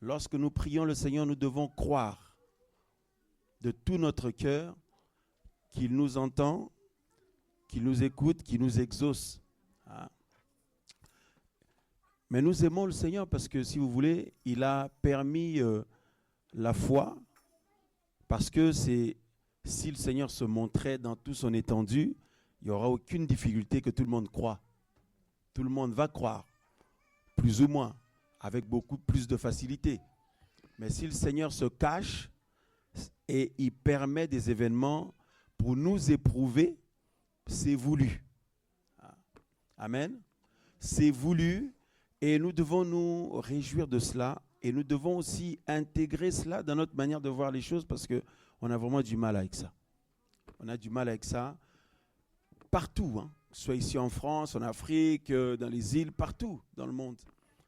Lorsque nous prions le Seigneur, nous devons croire de tout notre cœur qu'il nous entend, qu'il nous écoute, qu'il nous exauce. Hein? Mais nous aimons le Seigneur parce que, si vous voulez, il a permis la foi, parce que si le Seigneur se montrait dans toute son étendue, il n'y aura aucune difficulté que tout le monde croit. Tout le monde va croire, plus ou moins, avec beaucoup plus de facilité. Mais si le Seigneur se cache et il permet des événements pour nous éprouver, c'est voulu. Amen. C'est voulu et nous devons nous réjouir de cela et nous devons aussi intégrer cela dans notre manière de voir les choses parce qu'on a vraiment du mal avec ça. On a du mal avec ça partout, hein. Soit ici en France, en Afrique, dans les îles, partout dans le monde.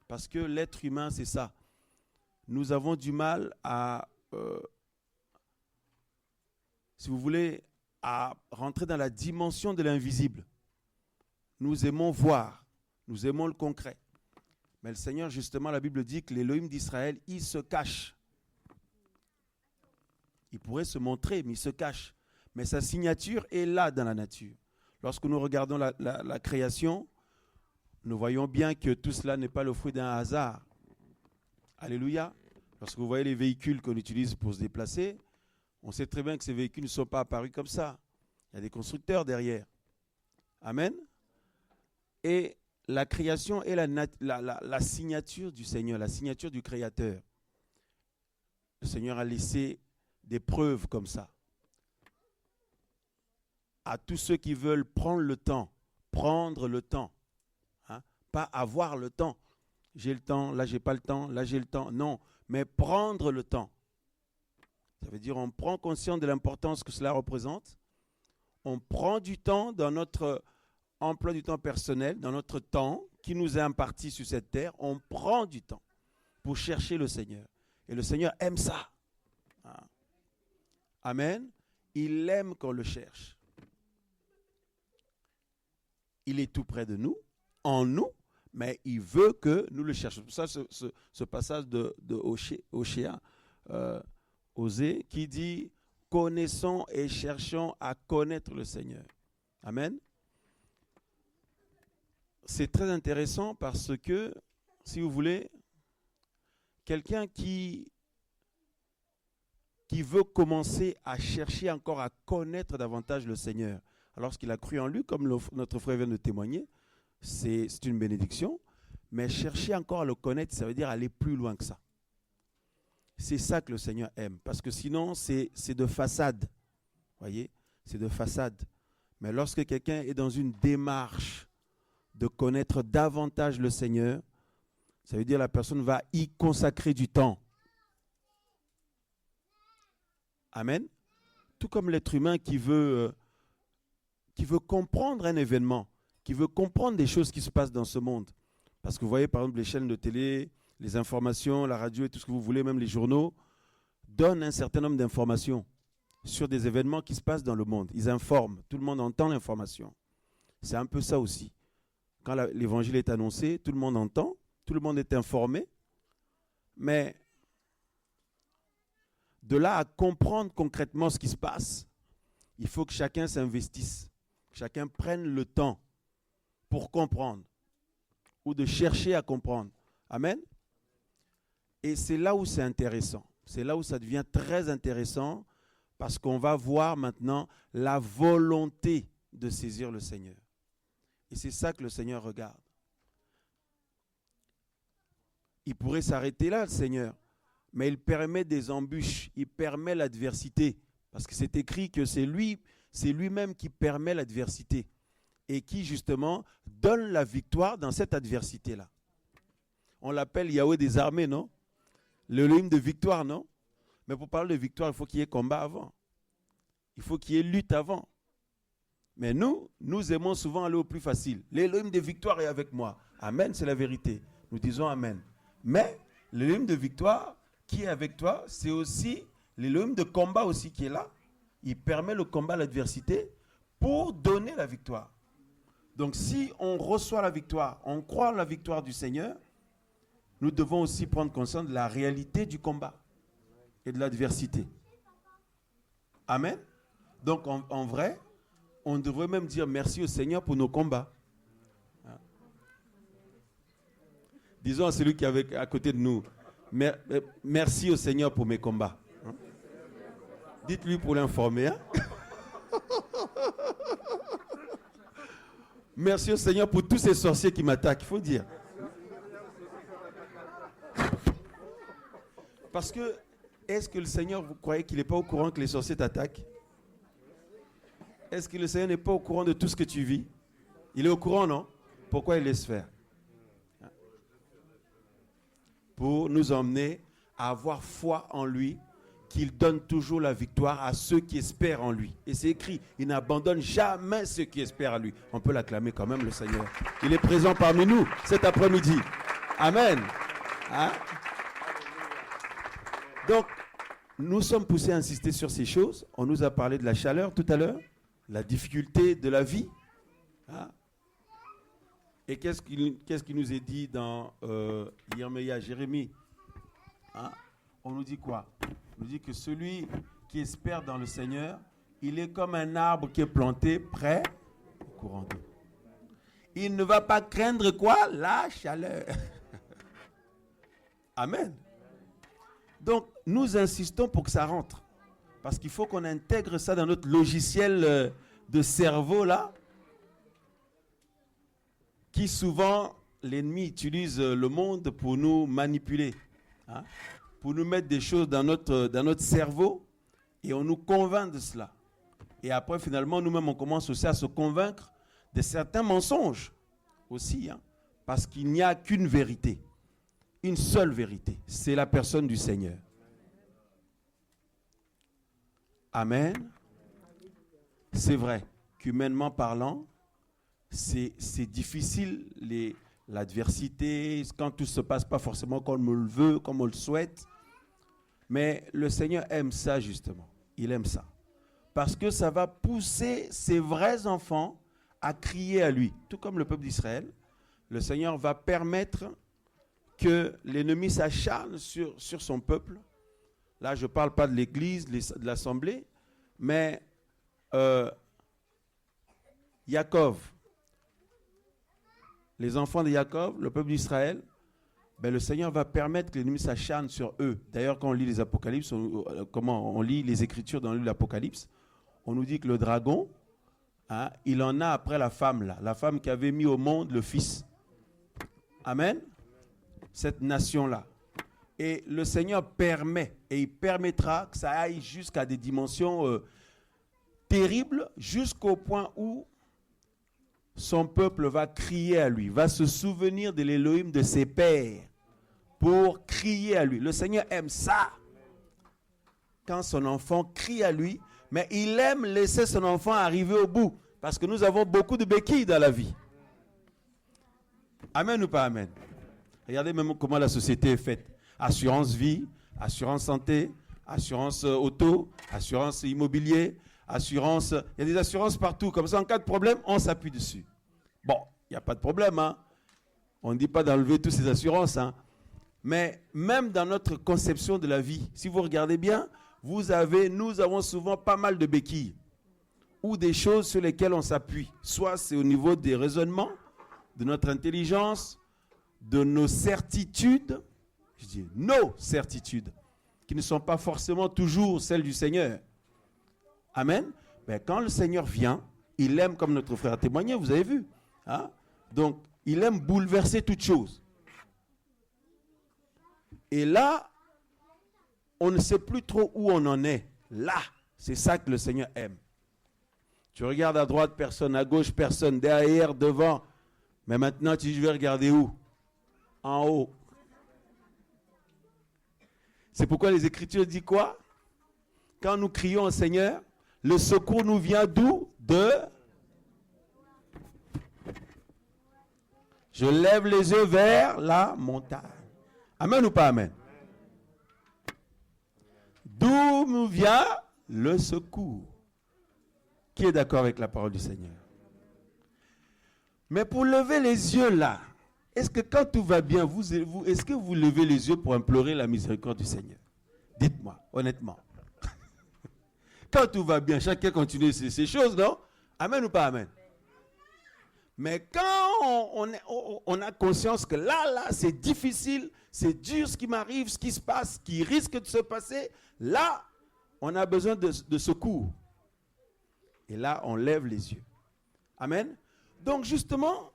Parce que l'être humain, c'est ça. Nous avons du mal à, si vous voulez, à rentrer dans la dimension de l'invisible. Nous aimons voir, nous aimons le concret. Mais le Seigneur, justement, la Bible dit que l'Élohim d'Israël, il se cache. Il pourrait se montrer, mais il se cache. Mais sa signature est là dans la nature. Lorsque nous regardons la création, nous voyons bien que tout cela n'est pas le fruit d'un hasard. Alléluia. Lorsque vous voyez les véhicules qu'on utilise pour se déplacer, on sait très bien que ces véhicules ne sont pas apparus comme ça. Il y a des constructeurs derrière. Amen. Et la création est la signature du Seigneur, la signature du Créateur. Le Seigneur a laissé des preuves comme ça. À tous ceux qui veulent prendre le temps, hein, pas avoir le temps. J'ai le temps, là j'ai pas le temps, là j'ai le temps. Non, mais prendre le temps. Ça veut dire on prend conscience de l'importance que cela représente. On prend du temps dans notre emploi du temps personnel, dans notre temps qui nous est imparti sur cette terre. On prend du temps pour chercher le Seigneur. Et le Seigneur aime ça. Hein. Amen. Il aime qu'on le cherche. Il est tout près de nous, en nous, mais il veut que nous le cherchions. C'est pour ça ce passage de Oshéa, Osée, qui dit « Connaissons et cherchons à connaître le Seigneur ». Amen. C'est très intéressant parce que, si vous voulez, quelqu'un qui veut commencer à chercher encore à connaître davantage le Seigneur, alors qu'il a cru en lui, comme notre frère vient de témoigner, c'est une bénédiction. Mais chercher encore à le connaître, ça veut dire aller plus loin que ça. C'est ça que le Seigneur aime. Parce que sinon, c'est de façade. Vous voyez, c'est de façade. Mais lorsque quelqu'un est dans une démarche de connaître davantage le Seigneur, ça veut dire que la personne va y consacrer du temps. Amen. Tout comme l'être humain qui veut comprendre un événement, qui veut comprendre des choses qui se passent dans ce monde. Parce que vous voyez, par exemple, les chaînes de télé, les informations, la radio et tout ce que vous voulez, même les journaux, donnent un certain nombre d'informations sur des événements qui se passent dans le monde. Ils informent, tout le monde entend l'information. C'est un peu ça aussi. Quand l'évangile est annoncé, tout le monde entend, tout le monde est informé, mais de là à comprendre concrètement ce qui se passe, il faut que chacun s'investisse. Chacun prenne le temps pour comprendre ou de chercher à comprendre. Amen. Et c'est là où c'est intéressant. C'est là où ça devient très intéressant parce qu'on va voir maintenant la volonté de saisir le Seigneur. Et c'est ça que le Seigneur regarde. Il pourrait s'arrêter là, le Seigneur, mais il permet des embûches, il permet l'adversité parce que c'est écrit que c'est lui-même qui permet l'adversité et qui, justement, donne la victoire dans cette adversité-là. On l'appelle Yahweh des armées, non? L'Élohim de victoire, non? Mais pour parler de victoire, il faut qu'il y ait combat avant. Il faut qu'il y ait lutte avant. Mais nous aimons souvent aller au plus facile. L'Élohim de victoire est avec moi. Amen, c'est la vérité. Nous disons Amen. Mais l'Élohim de victoire qui est avec toi, c'est aussi l'Élohim de combat aussi qui est là. Il permet le combat, l'adversité, pour donner la victoire. Donc si on reçoit la victoire, on croit en la victoire du Seigneur, nous devons aussi prendre conscience de la réalité du combat et de l'adversité. Amen. Donc, en vrai, on devrait même dire merci au Seigneur pour nos combats. Disons à celui qui est à côté de nous, merci au Seigneur pour mes combats. Dites-lui pour l'informer. Hein? Merci au Seigneur pour tous ces sorciers qui m'attaquent, il faut dire. Parce que, est-ce que le Seigneur, vous croyez qu'il n'est pas au courant que les sorciers t'attaquent? Est-ce que le Seigneur n'est pas au courant de tout ce que tu vis? Il est au courant, non? Pourquoi il laisse faire? Pour nous emmener à avoir foi en lui, qu'il donne toujours la victoire à ceux qui espèrent en lui. Et c'est écrit, il n'abandonne jamais ceux qui espèrent en lui. On peut l'acclamer quand même, le Seigneur. Il est présent parmi nous cet après-midi. Amen. Hein? Donc, nous sommes poussés à insister sur ces choses. On nous a parlé de la chaleur tout à l'heure, la difficulté de la vie. Hein? Et qu'est-ce qui nous est dit dans Yeremia, Jérémie? Hein? On nous dit quoi? On nous dit que celui qui espère dans le Seigneur, il est comme un arbre qui est planté près au courant d'eau. Il ne va pas craindre quoi? La chaleur. Amen. Donc, nous insistons pour que ça rentre. Parce qu'il faut qu'on intègre ça dans notre logiciel de cerveau, là. Qui souvent, l'ennemi utilise le monde pour nous manipuler. Hein, pour nous mettre des choses dans notre cerveau. Et on nous convainc de cela. Et après, finalement, nous-mêmes, on commence aussi à se convaincre de certains mensonges. Aussi. Hein, parce qu'il n'y a qu'une vérité. Une seule vérité, c'est la personne du Seigneur. Amen. C'est vrai qu'humainement parlant, c'est difficile, l'adversité, quand tout ne se passe pas forcément comme on le veut, comme on le souhaite. Mais le Seigneur aime ça justement. Il aime ça. Parce que ça va pousser ses vrais enfants à crier à lui. Tout comme le peuple d'Israël, le Seigneur va permettre que l'ennemi s'acharne sur son peuple. Là, je ne parle pas de l'Église, de l'Assemblée, mais Jacob, les enfants de Jacob, le peuple d'Israël, ben, le Seigneur va permettre que l'ennemi s'acharne sur eux. D'ailleurs, quand on lit les Apocalypses, comment on lit les Écritures dans l'Apocalypse, on nous dit que le dragon, hein, il en a après la femme, là, la femme qui avait mis au monde le Fils. Amen. Cette nation-là. Et le Seigneur permet, et il permettra que ça aille jusqu'à des dimensions terribles, jusqu'au point où son peuple va crier à lui, va se souvenir de l'Élohim de ses pères pour crier à lui. Le Seigneur aime ça. Quand son enfant crie à lui, mais il aime laisser son enfant arriver au bout, parce que nous avons beaucoup de béquilles dans la vie. Amen ou pas amen? Regardez même comment la société est faite. Assurance vie, assurance santé, assurance auto, assurance immobilier, assurance... Il y a des assurances partout. Comme ça, en cas de problème, on s'appuie dessus. Bon, il n'y a pas de problème. Hein? On ne dit pas d'enlever toutes ces assurances. Hein? Mais même dans notre conception de la vie, si vous regardez bien, nous avons souvent pas mal de béquilles ou des choses sur lesquelles on s'appuie. Soit c'est au niveau des raisonnements, de notre intelligence, de nos certitudes, je dis nos certitudes, qui ne sont pas forcément toujours celles du Seigneur. Amen. Mais quand le Seigneur vient, il aime, comme notre frère a témoigné, vous avez vu. Hein? Donc, il aime bouleverser toutes choses. Et là, on ne sait plus trop où on en est. Là, c'est ça que le Seigneur aime. Tu regardes à droite, personne, à gauche, personne, derrière, devant. Mais maintenant, tu dis, je vais regarder où? En haut. C'est pourquoi les Écritures disent quoi? Quand nous crions au Seigneur, le secours nous vient d'où? Je lève les yeux vers la montagne. Amen ou pas amen? D'où nous vient le secours? Qui est d'accord avec la parole du Seigneur? Mais pour lever les yeux là, Est-ce que quand tout va bien, est-ce que vous levez les yeux pour implorer la miséricorde du Seigneur? Dites-moi, honnêtement. Quand tout va bien, chacun continue ses choses, non? Amen ou pas amen? Mais quand on a conscience que là, c'est difficile, c'est dur ce qui m'arrive, ce qui se passe, ce qui risque de se passer, là, on a besoin de secours. Et là, on lève les yeux. Amen. Donc justement,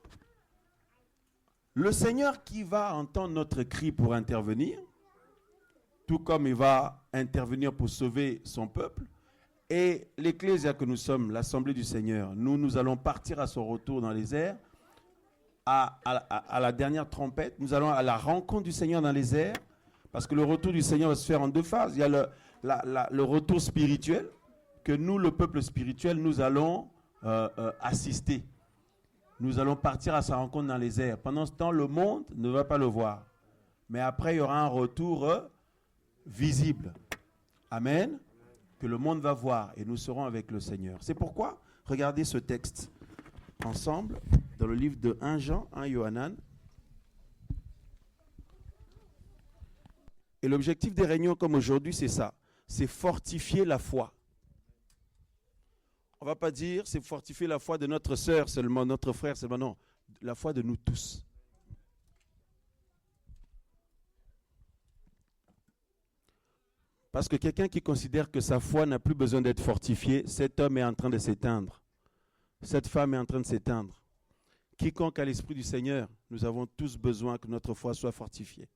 le Seigneur qui va entendre notre cri pour intervenir, tout comme il va intervenir pour sauver son peuple, et l'Ecclésia que nous sommes, l'Assemblée du Seigneur, nous allons partir à son retour dans les airs, à la dernière trompette, nous allons à la rencontre du Seigneur dans les airs, parce que le retour du Seigneur va se faire en deux phases. Il y a le retour spirituel, que nous, le peuple spirituel, nous allons assister. Nous allons partir à sa rencontre dans les airs. Pendant ce temps, le monde ne va pas le voir. Mais après, il y aura un retour visible. Amen. Que le monde va voir et nous serons avec le Seigneur. C'est pourquoi, regardez ce texte ensemble dans le livre de 1 Jean, 1 Yohanan. Et l'objectif des réunions comme aujourd'hui, c'est ça. C'est fortifier la foi. On ne va pas dire c'est fortifier la foi de notre sœur seulement, notre frère seulement, non. La foi de nous tous. Parce que quelqu'un qui considère que sa foi n'a plus besoin d'être fortifiée, cet homme est en train de s'éteindre. Cette femme est en train de s'éteindre. Quiconque a l'Esprit du Seigneur, nous avons tous besoin que notre foi soit fortifiée.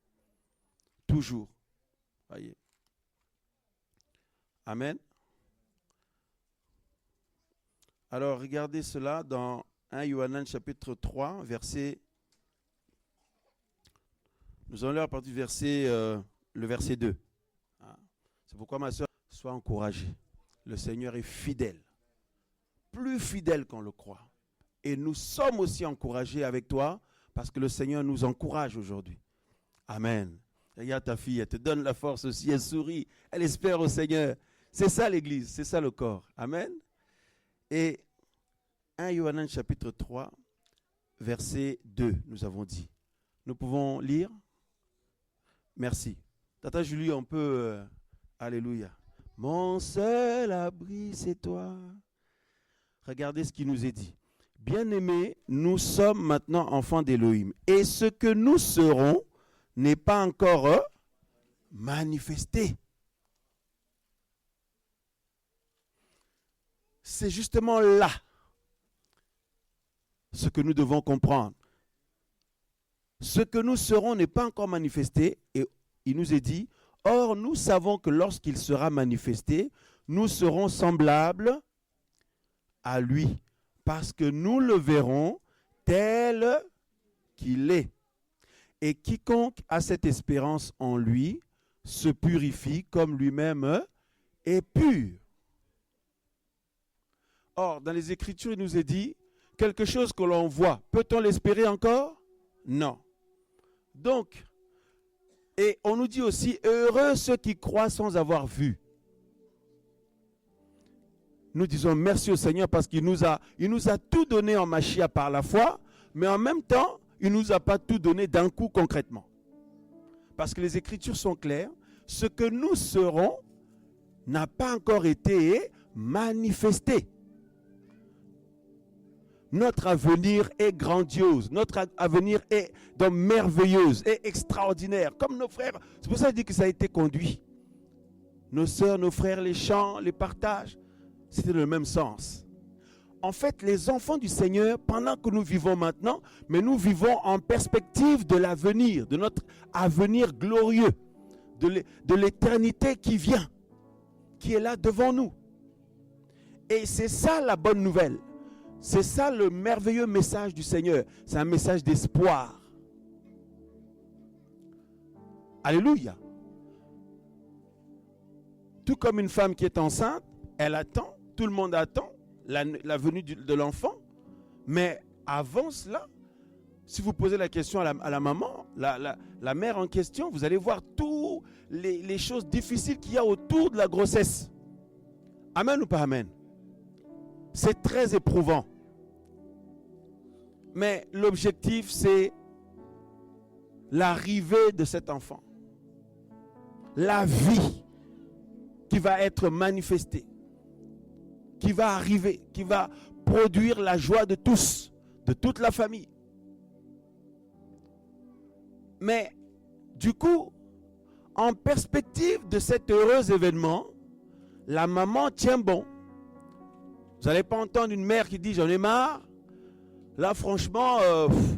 Toujours. Voyez. Amen. Alors, regardez cela dans 1 Yohanan chapitre 3, verset... Nous allons lire à partir du verset, le verset 2. C'est pourquoi, ma soeur, sois encouragée. Le Seigneur est fidèle. Plus fidèle qu'on le croit. Et nous sommes aussi encouragés avec toi parce que le Seigneur nous encourage aujourd'hui. Amen. Regarde ta fille, elle te donne la force aussi, elle sourit, elle espère au Seigneur. C'est ça l'Église, c'est ça le corps. Amen. Et 1 Yohanan chapitre 3, verset 2, nous avons dit. Nous pouvons lire? Merci. Tata Julie, on peut... Alléluia. Mon seul abri, c'est toi. Regardez ce qui nous est dit. Bien-aimés, nous sommes maintenant enfants d'Élohim. Et ce que nous serons n'est pas encore manifesté. C'est justement là ce que nous devons comprendre. Ce que nous serons n'est pas encore manifesté. Et il nous est dit, or nous savons que lorsqu'il sera manifesté, nous serons semblables à lui. Parce que nous le verrons tel qu'il est. Et quiconque a cette espérance en lui se purifie comme lui-même est pur. Or, dans les Écritures, il nous est dit, quelque chose que l'on voit, peut-on l'espérer encore? Non. Donc, et on nous dit aussi, heureux ceux qui croient sans avoir vu. Nous disons merci au Seigneur parce qu'il nous a tout donné en Machia par la foi, mais en même temps, il ne nous a pas tout donné d'un coup concrètement. Parce que les Écritures sont claires, ce que nous serons n'a pas encore été manifesté. Notre avenir est grandiose, notre avenir est donc merveilleuse, est extraordinaire, comme nos frères. C'est pour ça qu'il dit que ça a été conduit. Nos sœurs, nos frères, les chants, les partages, c'était le même sens. En fait, les enfants du Seigneur, pendant que nous vivons maintenant, mais nous vivons en perspective de l'avenir, de notre avenir glorieux, de l'éternité qui vient, qui est là devant nous. Et c'est ça la bonne nouvelle. C'est ça le merveilleux message du Seigneur. C'est un message d'espoir. Alléluia. Tout comme une femme qui est enceinte, elle attend, tout le monde attend la venue de l'enfant. Mais avant cela, si vous posez la question à la maman, la mère en question, vous allez voir toutes les choses difficiles qu'il y a autour de la grossesse. Amen ou pas amen? C'est très éprouvant. Mais l'objectif, c'est l'arrivée de cet enfant. La vie qui va être manifestée, qui va arriver, qui va produire la joie de tous, de toute la famille. Mais du coup, en perspective de cet heureux événement, la maman tient bon. Vous n'allez pas entendre une mère qui dit « j'en ai marre ». Là, franchement,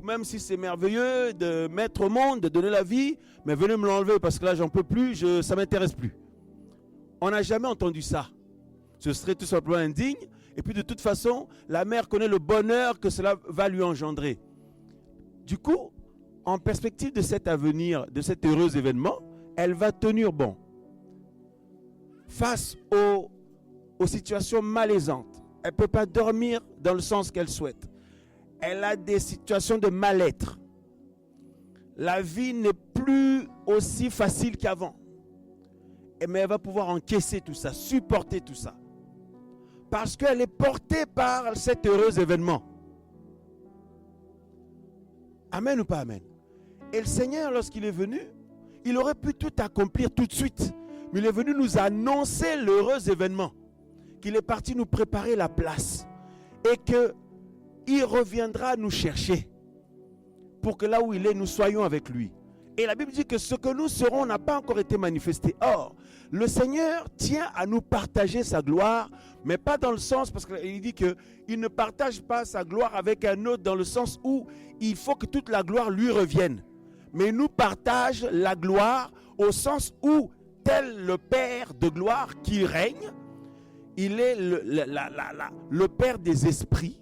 même si c'est merveilleux de mettre au monde, de donner la vie, mais venez me l'enlever parce que là, j'en peux plus, ça ne m'intéresse plus. On n'a jamais entendu ça. Ce serait tout simplement indigne. Et puis, de toute façon, la mère connaît le bonheur que cela va lui engendrer. Du coup, en perspective de cet avenir, de cet heureux événement, elle va tenir bon. Face aux situations malaisantes, elle ne peut pas dormir dans le sens qu'elle souhaite. Elle a des situations de mal-être. La vie n'est plus aussi facile qu'avant. Mais elle va pouvoir encaisser tout ça, supporter tout ça. Parce qu'elle est portée par cet heureux événement. Amen ou pas amen? Et le Seigneur, lorsqu'il est venu, il aurait pu tout accomplir tout de suite. Mais il est venu nous annoncer l'heureux événement. Qu'il est parti nous préparer la place. Et qu'il reviendra nous chercher. Pour que là où il est, nous soyons avec lui. Et la Bible dit que ce que nous serons n'a pas encore été manifesté. Or, le Seigneur tient à nous partager sa gloire, mais pas dans le sens, parce qu'il dit qu'il ne partage pas sa gloire avec un autre, dans le sens où il faut que toute la gloire lui revienne. Mais il nous partage la gloire au sens où, tel le Père de gloire qui règne, il est le Père des esprits,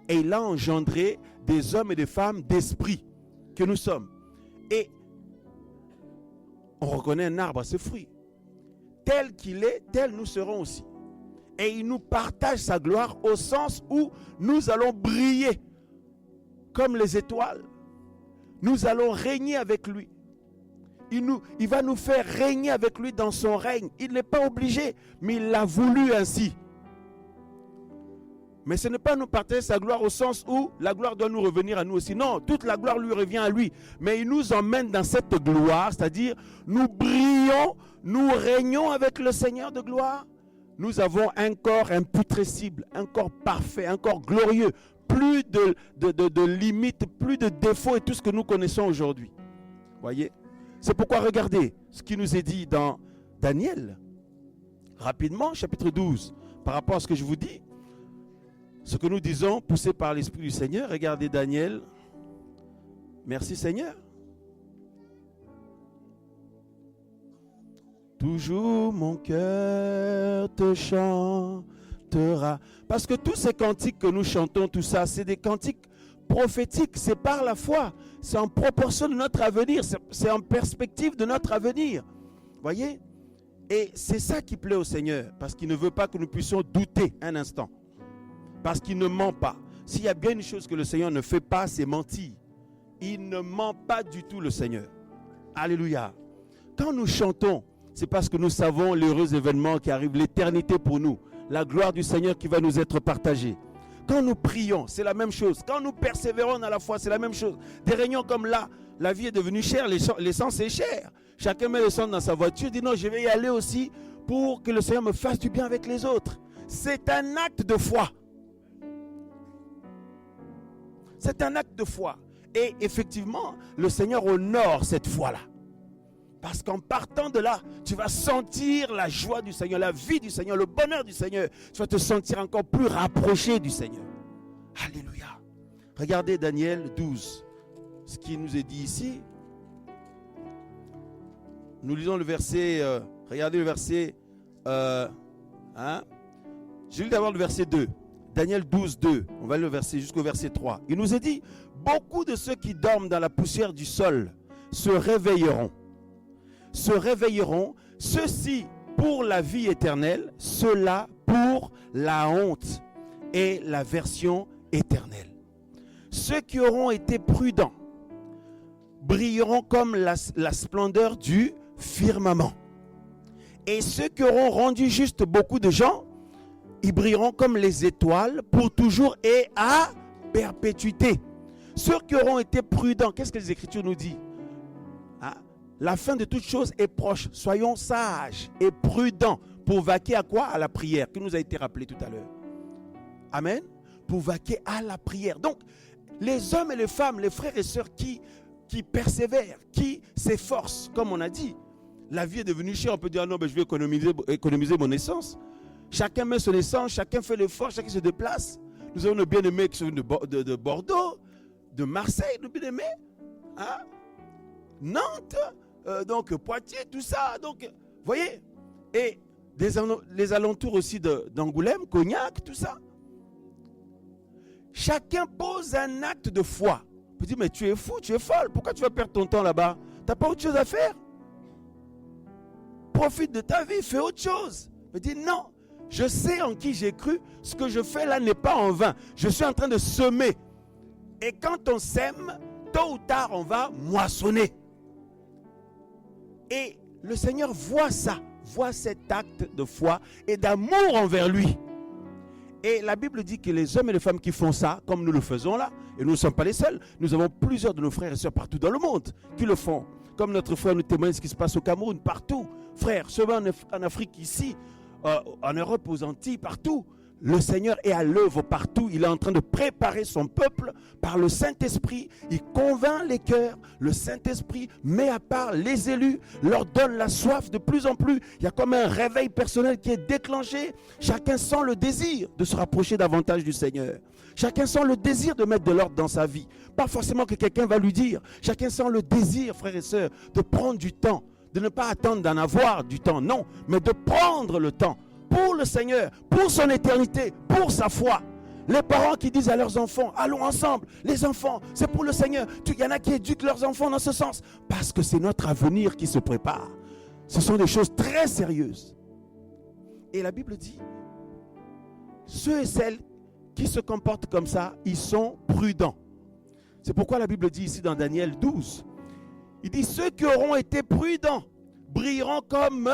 et il a engendré des hommes et des femmes d'esprit que nous sommes. Et on reconnaît un arbre à ses fruits. Tel qu'il est, tel nous serons aussi. Et il nous partage sa gloire au sens où nous allons briller comme les étoiles. Nous allons régner avec lui. Il va nous faire régner avec lui dans son règne. Il n'est pas obligé, mais il l'a voulu ainsi. Mais ce n'est pas nous partager sa gloire au sens où la gloire doit nous revenir à nous aussi. Non, toute la gloire lui revient à lui. Mais il nous emmène dans cette gloire, c'est-à-dire nous brillons, nous régnons avec le Seigneur de gloire. Nous avons un corps imputrescible, un corps parfait, un corps glorieux. Plus de limites, plus de défauts et tout ce que nous connaissons aujourd'hui. Voyez? C'est pourquoi regardez ce qui nous est dit dans Daniel. Rapidement, chapitre 12. Par rapport à ce que je vous dis. Ce que nous disons, poussé par l'Esprit du Seigneur, regardez Daniel. Merci Seigneur. Toujours mon cœur te chantera. Parce que tous ces cantiques que nous chantons, tout ça, c'est des cantiques prophétiques. C'est par la foi. C'est en proportion de notre avenir. C'est en perspective de notre avenir. Voyez? Et c'est ça qui plaît au Seigneur. Parce qu'il ne veut pas que nous puissions douter un instant. Parce qu'il ne ment pas. S'il y a bien une chose que le Seigneur ne fait pas, c'est mentir. Il ne ment pas du tout, le Seigneur. Alléluia. Quand nous chantons, c'est parce que nous savons l'heureux événement qui arrive, l'éternité pour nous. La gloire du Seigneur qui va nous être partagée. Quand nous prions, c'est la même chose. Quand nous persévérons dans la foi, c'est la même chose. Des réunions comme là, la vie est devenue chère, l'essence est chère. Chacun met l'essence dans sa voiture, dit non, je vais y aller aussi pour que le Seigneur me fasse du bien avec les autres. C'est un acte de foi. C'est un acte de foi. Et effectivement, le Seigneur honore cette foi-là. Parce qu'en partant de là, tu vas sentir la joie du Seigneur, la vie du Seigneur, le bonheur du Seigneur. Tu vas te sentir encore plus rapproché du Seigneur. Alléluia. Regardez Daniel 12. Ce qui nous est dit ici. Nous lisons le verset, regardez le verset, je lis d'abord le verset 2. Daniel 12, 2, on va le verser jusqu'au verset 3. Il nous est dit, beaucoup de ceux qui dorment dans la poussière du sol se réveilleront. Se réveilleront, ceux-ci pour la vie éternelle, ceux-là pour la honte et la version éternelle. Ceux qui auront été prudents brilleront comme la splendeur du firmament. Et ceux qui auront rendu juste beaucoup de gens, ils brilleront comme les étoiles pour toujours et à perpétuité. Ceux qui auront été prudents, qu'est-ce que les Écritures nous disent? La fin de toute chose est proche. Soyons sages et prudents pour vaquer à quoi? À la prière, qui nous a été rappelé tout à l'heure. Amen. Pour vaquer à la prière. Donc, les hommes et les femmes, les frères et sœurs qui persévèrent, qui s'efforcent, comme on a dit, la vie est devenue chère, on peut dire non, je vais économiser mon essence. Chacun met son essence, chacun fait l'effort, chacun se déplace. Nous avons nos bien-aimés qui sont de Bordeaux, de Marseille, nos bien-aimés, hein? Nantes, donc Poitiers, tout ça. Donc, vous voyez, et les alentours aussi d'Angoulême, Cognac, tout ça. Chacun pose un acte de foi. On peut dire, mais tu es fou, tu es folle, pourquoi tu vas perdre ton temps là-bas? Tu n'as pas autre chose à faire? Profite de ta vie, fais autre chose. On dit, non, je sais en qui j'ai cru, ce que je fais là n'est pas en vain. Je suis en train de semer. Et quand on sème, tôt ou tard, on va moissonner. Et le Seigneur voit ça, voit cet acte de foi et d'amour envers lui. Et la Bible dit que les hommes et les femmes qui font ça, comme nous le faisons là, et nous ne sommes pas les seuls, nous avons plusieurs de nos frères et sœurs partout dans le monde qui le font. Comme notre frère nous témoigne ce qui se passe au Cameroun, partout. Frères, seulement en Afrique, ici, en Europe, aux Antilles, partout. Le Seigneur est à l'œuvre partout. Il est en train de préparer son peuple par le Saint-Esprit. Il convainc les cœurs. Le Saint-Esprit met à part les élus, leur donne la soif de plus en plus. Il y a comme un réveil personnel qui est déclenché. Chacun sent le désir de se rapprocher davantage du Seigneur. Chacun sent le désir de mettre de l'ordre dans sa vie. Pas forcément que quelqu'un va lui dire. Chacun sent le désir, frères et sœurs, de prendre du temps. De ne pas attendre d'en avoir du temps, non. Mais de prendre le temps. Pour le Seigneur, pour son éternité, pour sa foi. Les parents qui disent à leurs enfants, allons ensemble, les enfants, c'est pour le Seigneur. Il y en a qui éduquent leurs enfants dans ce sens, parce que c'est notre avenir qui se prépare. Ce sont des choses très sérieuses. Et la Bible dit, ceux et celles qui se comportent comme ça, ils sont prudents. C'est pourquoi la Bible dit ici dans Daniel 12, il dit, ceux qui auront été prudents brilleront comme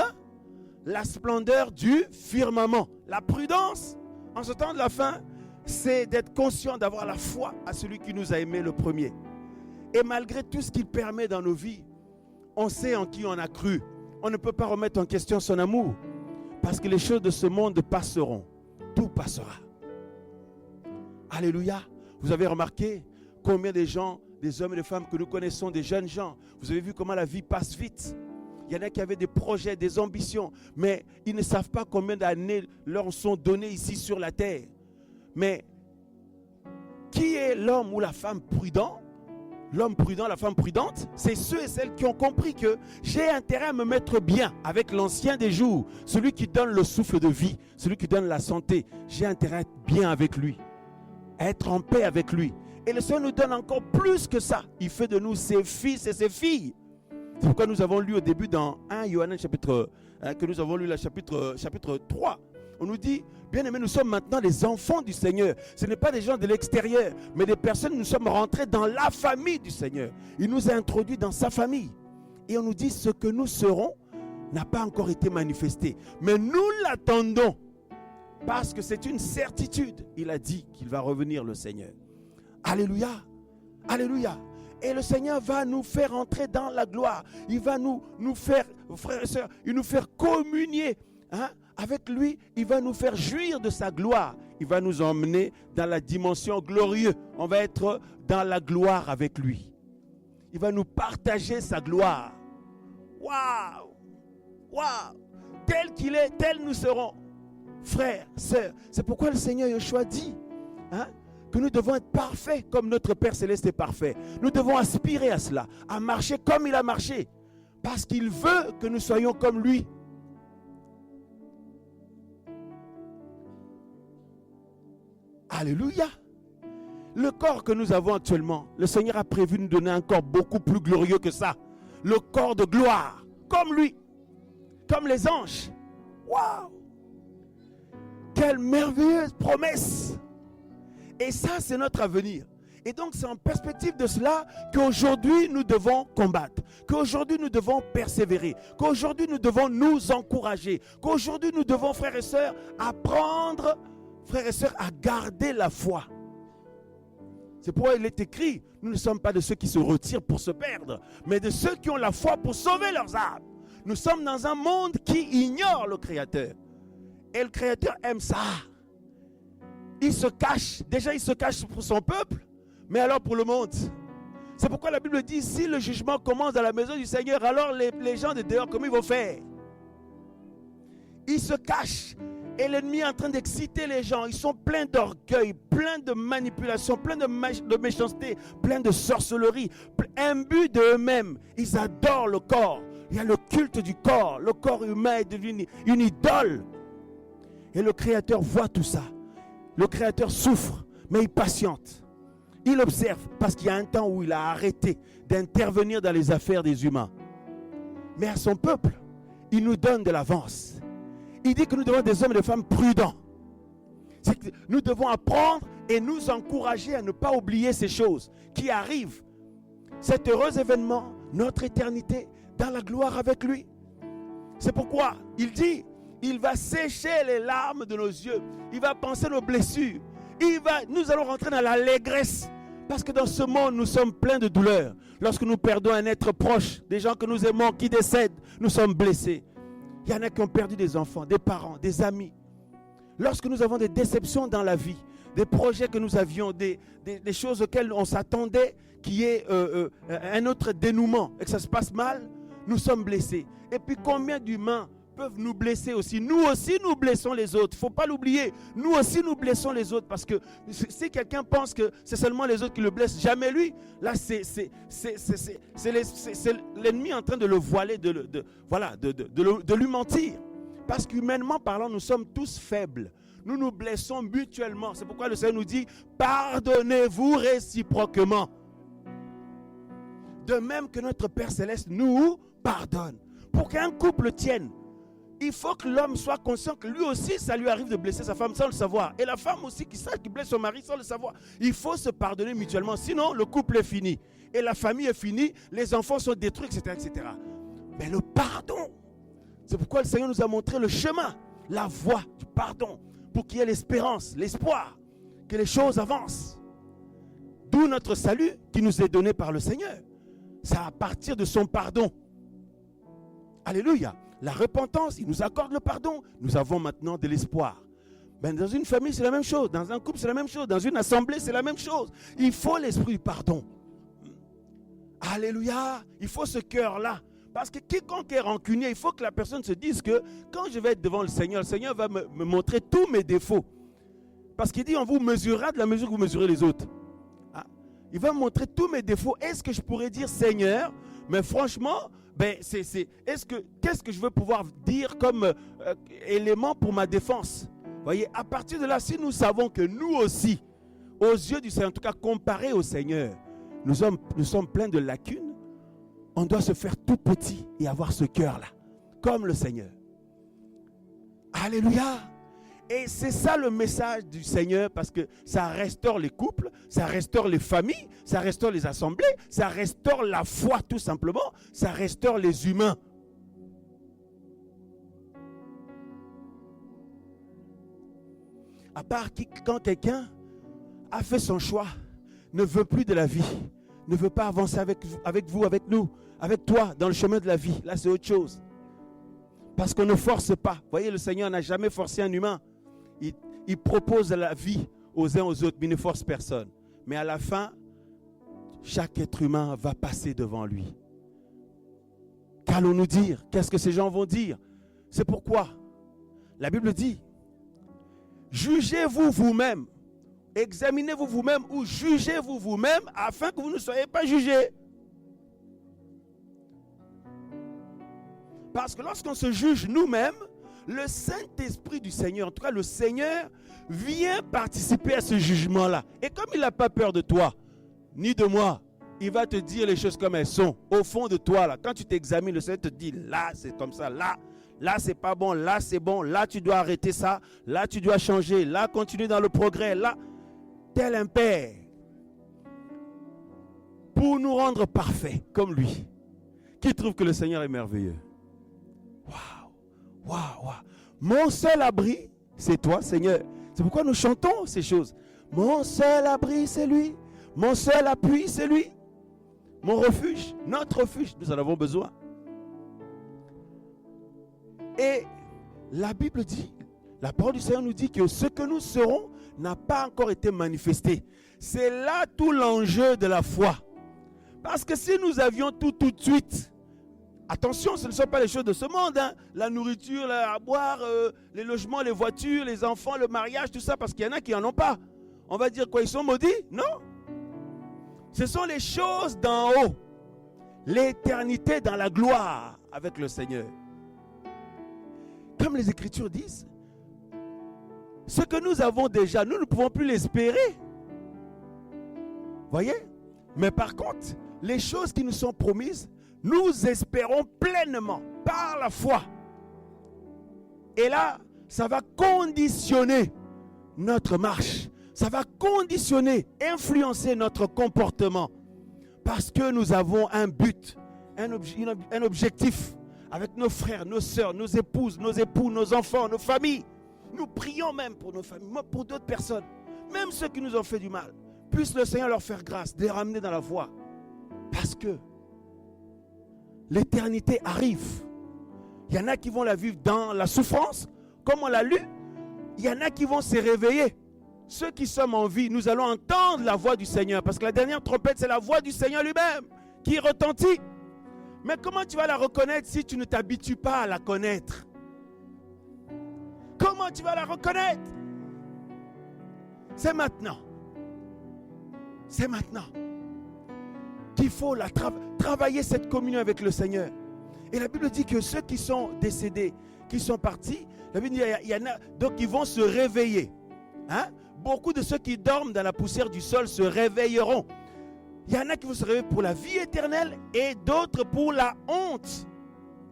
la splendeur du firmament. La prudence, en ce temps de la fin, c'est d'être conscient d'avoir la foi à celui qui nous a aimés le premier. Et malgré tout ce qu'il permet dans nos vies, on sait en qui on a cru. On ne peut pas remettre en question son amour. Parce que les choses de ce monde passeront. Tout passera. Alléluia. Vous avez remarqué combien de gens, des hommes et des femmes que nous connaissons, des jeunes gens, vous avez vu comment la vie passe vite. Il y en a qui avaient des projets, des ambitions, mais ils ne savent pas combien d'années leur sont données ici sur la terre. Mais qui est l'homme ou la femme prudent? L'homme prudent, la femme prudente, c'est ceux et celles qui ont compris que j'ai intérêt à me mettre bien avec l'ancien des jours, celui qui donne le souffle de vie, celui qui donne la santé. J'ai intérêt à être bien avec lui, à être en paix avec lui. Et le Seigneur nous donne encore plus que ça. Il fait de nous ses fils et ses filles. C'est pourquoi nous avons lu au début dans 1 Yohanan chapitre 3. On nous dit, bien aimés, nous sommes maintenant les enfants du Seigneur. Ce n'est pas des gens de l'extérieur, mais des personnes, nous sommes rentrés dans la famille du Seigneur. Il nous a introduits dans sa famille. Et on nous dit, ce que nous serons n'a pas encore été manifesté. Mais nous l'attendons, parce que c'est une certitude. Il a dit qu'il va revenir, le Seigneur. Alléluia, alléluia. Et le Seigneur va nous faire entrer dans la gloire. Il va nous faire, frères et sœurs, il nous faire communier avec lui. Il va nous faire jouir de sa gloire. Il va nous emmener dans la dimension glorieuse. On va être dans la gloire avec lui. Il va nous partager sa gloire. Waouh! Waouh! Tel qu'il est, tel nous serons. Frères, sœurs, c'est pourquoi le Seigneur Yeshua dit, que nous devons être parfaits comme notre Père Céleste est parfait. Nous devons aspirer à cela, à marcher comme il a marché, parce qu'il veut que nous soyons comme lui. Alléluia. Le corps que nous avons actuellement, le Seigneur a prévu nous donner un corps beaucoup plus glorieux que ça. Le corps de gloire, comme lui, comme les anges. Waouh! Quelle merveilleuse promesse! Et ça, c'est notre avenir. Et donc, c'est en perspective de cela qu'aujourd'hui, nous devons combattre, qu'aujourd'hui, nous devons persévérer, qu'aujourd'hui, nous devons nous encourager, qu'aujourd'hui, nous devons, frères et sœurs, apprendre, frères et sœurs, à garder la foi. C'est pourquoi il est écrit, Nous ne sommes pas de ceux qui se retirent pour se perdre, mais de ceux qui ont la foi pour sauver leurs âmes. Nous sommes dans un monde qui ignore le Créateur. Et le Créateur aime ça. Il se cache. Déjà, il se cache pour son peuple, mais alors pour le monde. C'est pourquoi la Bible dit, si le jugement commence dans la maison du Seigneur, alors les gens de dehors, comment ils vont faire? Ils se cachent. Et l'ennemi est en train d'exciter les gens. Ils sont pleins d'orgueil, pleins de manipulation, pleins de méchanceté, pleins de sorcellerie, imbus d'eux-mêmes. Ils adorent le corps. Il y a le culte du corps. Le corps humain est devenu une idole. Et le Créateur voit tout ça. Le Créateur souffre, mais il patiente. Il observe parce qu'il y a un temps où il a arrêté d'intervenir dans les affaires des humains. Mais à son peuple, il nous donne de l'avance. Il dit que nous devons être des hommes et des femmes prudents. C'est que nous devons apprendre et nous encourager à ne pas oublier ces choses qui arrivent. Cet heureux événement, notre éternité dans la gloire avec lui. C'est pourquoi il dit, il va sécher les larmes de nos yeux. Il va penser nos blessures. Nous allons rentrer dans l'allégresse. Parce que dans ce monde, nous sommes pleins de douleurs. Lorsque nous perdons un être proche, des gens que nous aimons qui décèdent, nous sommes blessés. Il y en a qui ont perdu des enfants, des parents, des amis. Lorsque nous avons des déceptions dans la vie, des projets que nous avions, des choses auxquelles on s'attendait, qu'il y ait un autre dénouement et que ça se passe mal, nous sommes blessés. Et puis combien d'humains peuvent nous blesser aussi? Nous aussi nous blessons les autres. Il ne faut pas l'oublier. Nous aussi nous blessons les autres. Parce que si quelqu'un pense que c'est seulement les autres qui le blessent, jamais lui. Là, c'est l'ennemi en train de le voiler, de lui mentir. Parce qu'humainement parlant, nous sommes tous faibles. Nous nous blessons mutuellement. C'est pourquoi le Seigneur nous dit, pardonnez-vous réciproquement. De même que notre Père Céleste nous pardonne. Pour qu'un couple tienne, il faut que l'homme soit conscient que lui aussi, ça lui arrive de blesser sa femme sans le savoir. Et la femme aussi qui sache qu'il blesse son mari sans le savoir. Il faut se pardonner mutuellement. Sinon, le couple est fini. Et la famille est finie. Les enfants sont détruits, etc., etc. Mais le pardon, c'est pourquoi le Seigneur nous a montré le chemin, la voie du pardon, pour qu'il y ait l'espérance, l'espoir, que les choses avancent. D'où notre salut qui nous est donné par le Seigneur. C'est à partir de son pardon. Alléluia. La repentance, il nous accorde le pardon. Nous avons maintenant de l'espoir. Ben, dans une famille, c'est la même chose. Dans un couple, c'est la même chose. Dans une assemblée, c'est la même chose. Il faut l'esprit du pardon. Alléluia. Il faut ce cœur-là. Parce que quiconque est rancunier, il faut que la personne se dise que quand je vais être devant le Seigneur va me montrer tous mes défauts. Parce qu'il dit, on vous mesurera de la mesure que vous mesurez les autres. Ah, il va me montrer tous mes défauts. Est-ce que je pourrais dire, Seigneur, mais franchement, qu'est-ce que je veux pouvoir dire comme élément pour ma défense? Voyez, à partir de là, si nous savons que nous aussi, aux yeux du Seigneur, en tout cas comparé au Seigneur, nous sommes pleins de lacunes, on doit se faire tout petit et avoir ce cœur-là, comme le Seigneur. Alléluia! Et c'est ça le message du Seigneur, parce que ça restaure les couples, ça restaure les familles, ça restaure les assemblées, ça restaure la foi tout simplement, ça restaure les humains. À part quand quelqu'un a fait son choix, ne veut plus de la vie, ne veut pas avancer avec vous, avec nous, avec toi dans le chemin de la vie, là c'est autre chose. Parce qu'on ne force pas. Vous voyez, le Seigneur n'a jamais forcé un humain. Il propose la vie aux uns aux autres, mais il ne force personne. Mais à la fin, chaque être humain va passer devant lui. Qu'allons-nous dire? Qu'est-ce que ces gens vont dire? C'est pourquoi la Bible dit, jugez-vous vous-même, examinez-vous vous-même ou jugez-vous vous-même afin que vous ne soyez pas jugés. Parce que lorsqu'on se juge nous-mêmes, le Saint-Esprit du Seigneur, en tout cas le Seigneur, vient participer à ce jugement-là. Et comme il n'a pas peur de toi, ni de moi, il va te dire les choses comme elles sont. Au fond de toi, là, quand tu t'examines, le Seigneur te dit, là c'est comme ça, là c'est pas bon, là c'est bon, là tu dois arrêter ça, là tu dois changer, là continuer dans le progrès, là, tel un père, pour nous rendre parfaits comme lui, qui trouve que le Seigneur est merveilleux. Waouh, waouh, waouh. Mon seul abri, c'est toi, Seigneur. C'est pourquoi nous chantons ces choses. Mon seul abri, c'est lui. Mon seul appui, c'est lui. Mon refuge, notre refuge, nous en avons besoin. Et la Bible dit, la parole du Seigneur nous dit que ce que nous serons n'a pas encore été manifesté. C'est là tout l'enjeu de la foi. Parce que si nous avions tout de suite, attention, ce ne sont pas les choses de ce monde, hein. La nourriture, à boire, les logements, les voitures, les enfants, le mariage, tout ça, parce qu'il y en a qui n'en ont pas. On va dire quoi, ils sont maudits? Non. Ce sont les choses d'en haut. L'éternité dans la gloire avec le Seigneur. Comme les Écritures disent, ce que nous avons déjà, nous ne pouvons plus l'espérer. Voyez? Mais par contre, les choses qui nous sont promises, nous espérons pleinement par la foi. Et là, ça va conditionner notre marche. Ça va conditionner, influencer notre comportement. Parce que nous avons un but, un objectif avec nos frères, nos sœurs, nos épouses, nos époux, nos enfants, nos familles. Nous prions même pour nos familles, pour d'autres personnes, même ceux qui nous ont fait du mal. Puisse le Seigneur leur faire grâce, de les ramener dans la voie. Parce que l'éternité arrive. Il y en a qui vont la vivre dans la souffrance, comme on l'a lu. Il y en a qui vont se réveiller. Ceux qui sommes en vie, nous allons entendre la voix du Seigneur. Parce que la dernière trompette, c'est la voix du Seigneur lui-même qui retentit. Mais comment tu vas la reconnaître si tu ne t'habitues pas à la connaître? Comment tu vas la reconnaître? C'est maintenant. C'est maintenant qu'il faut travailler cette communion avec le Seigneur. Et la Bible dit que ceux qui sont décédés, qui sont partis, la Bible dit il y en a, donc ils vont se réveiller. Hein? Beaucoup de ceux qui dorment dans la poussière du sol se réveilleront. Il y en a qui vont se réveiller pour la vie éternelle et d'autres pour la honte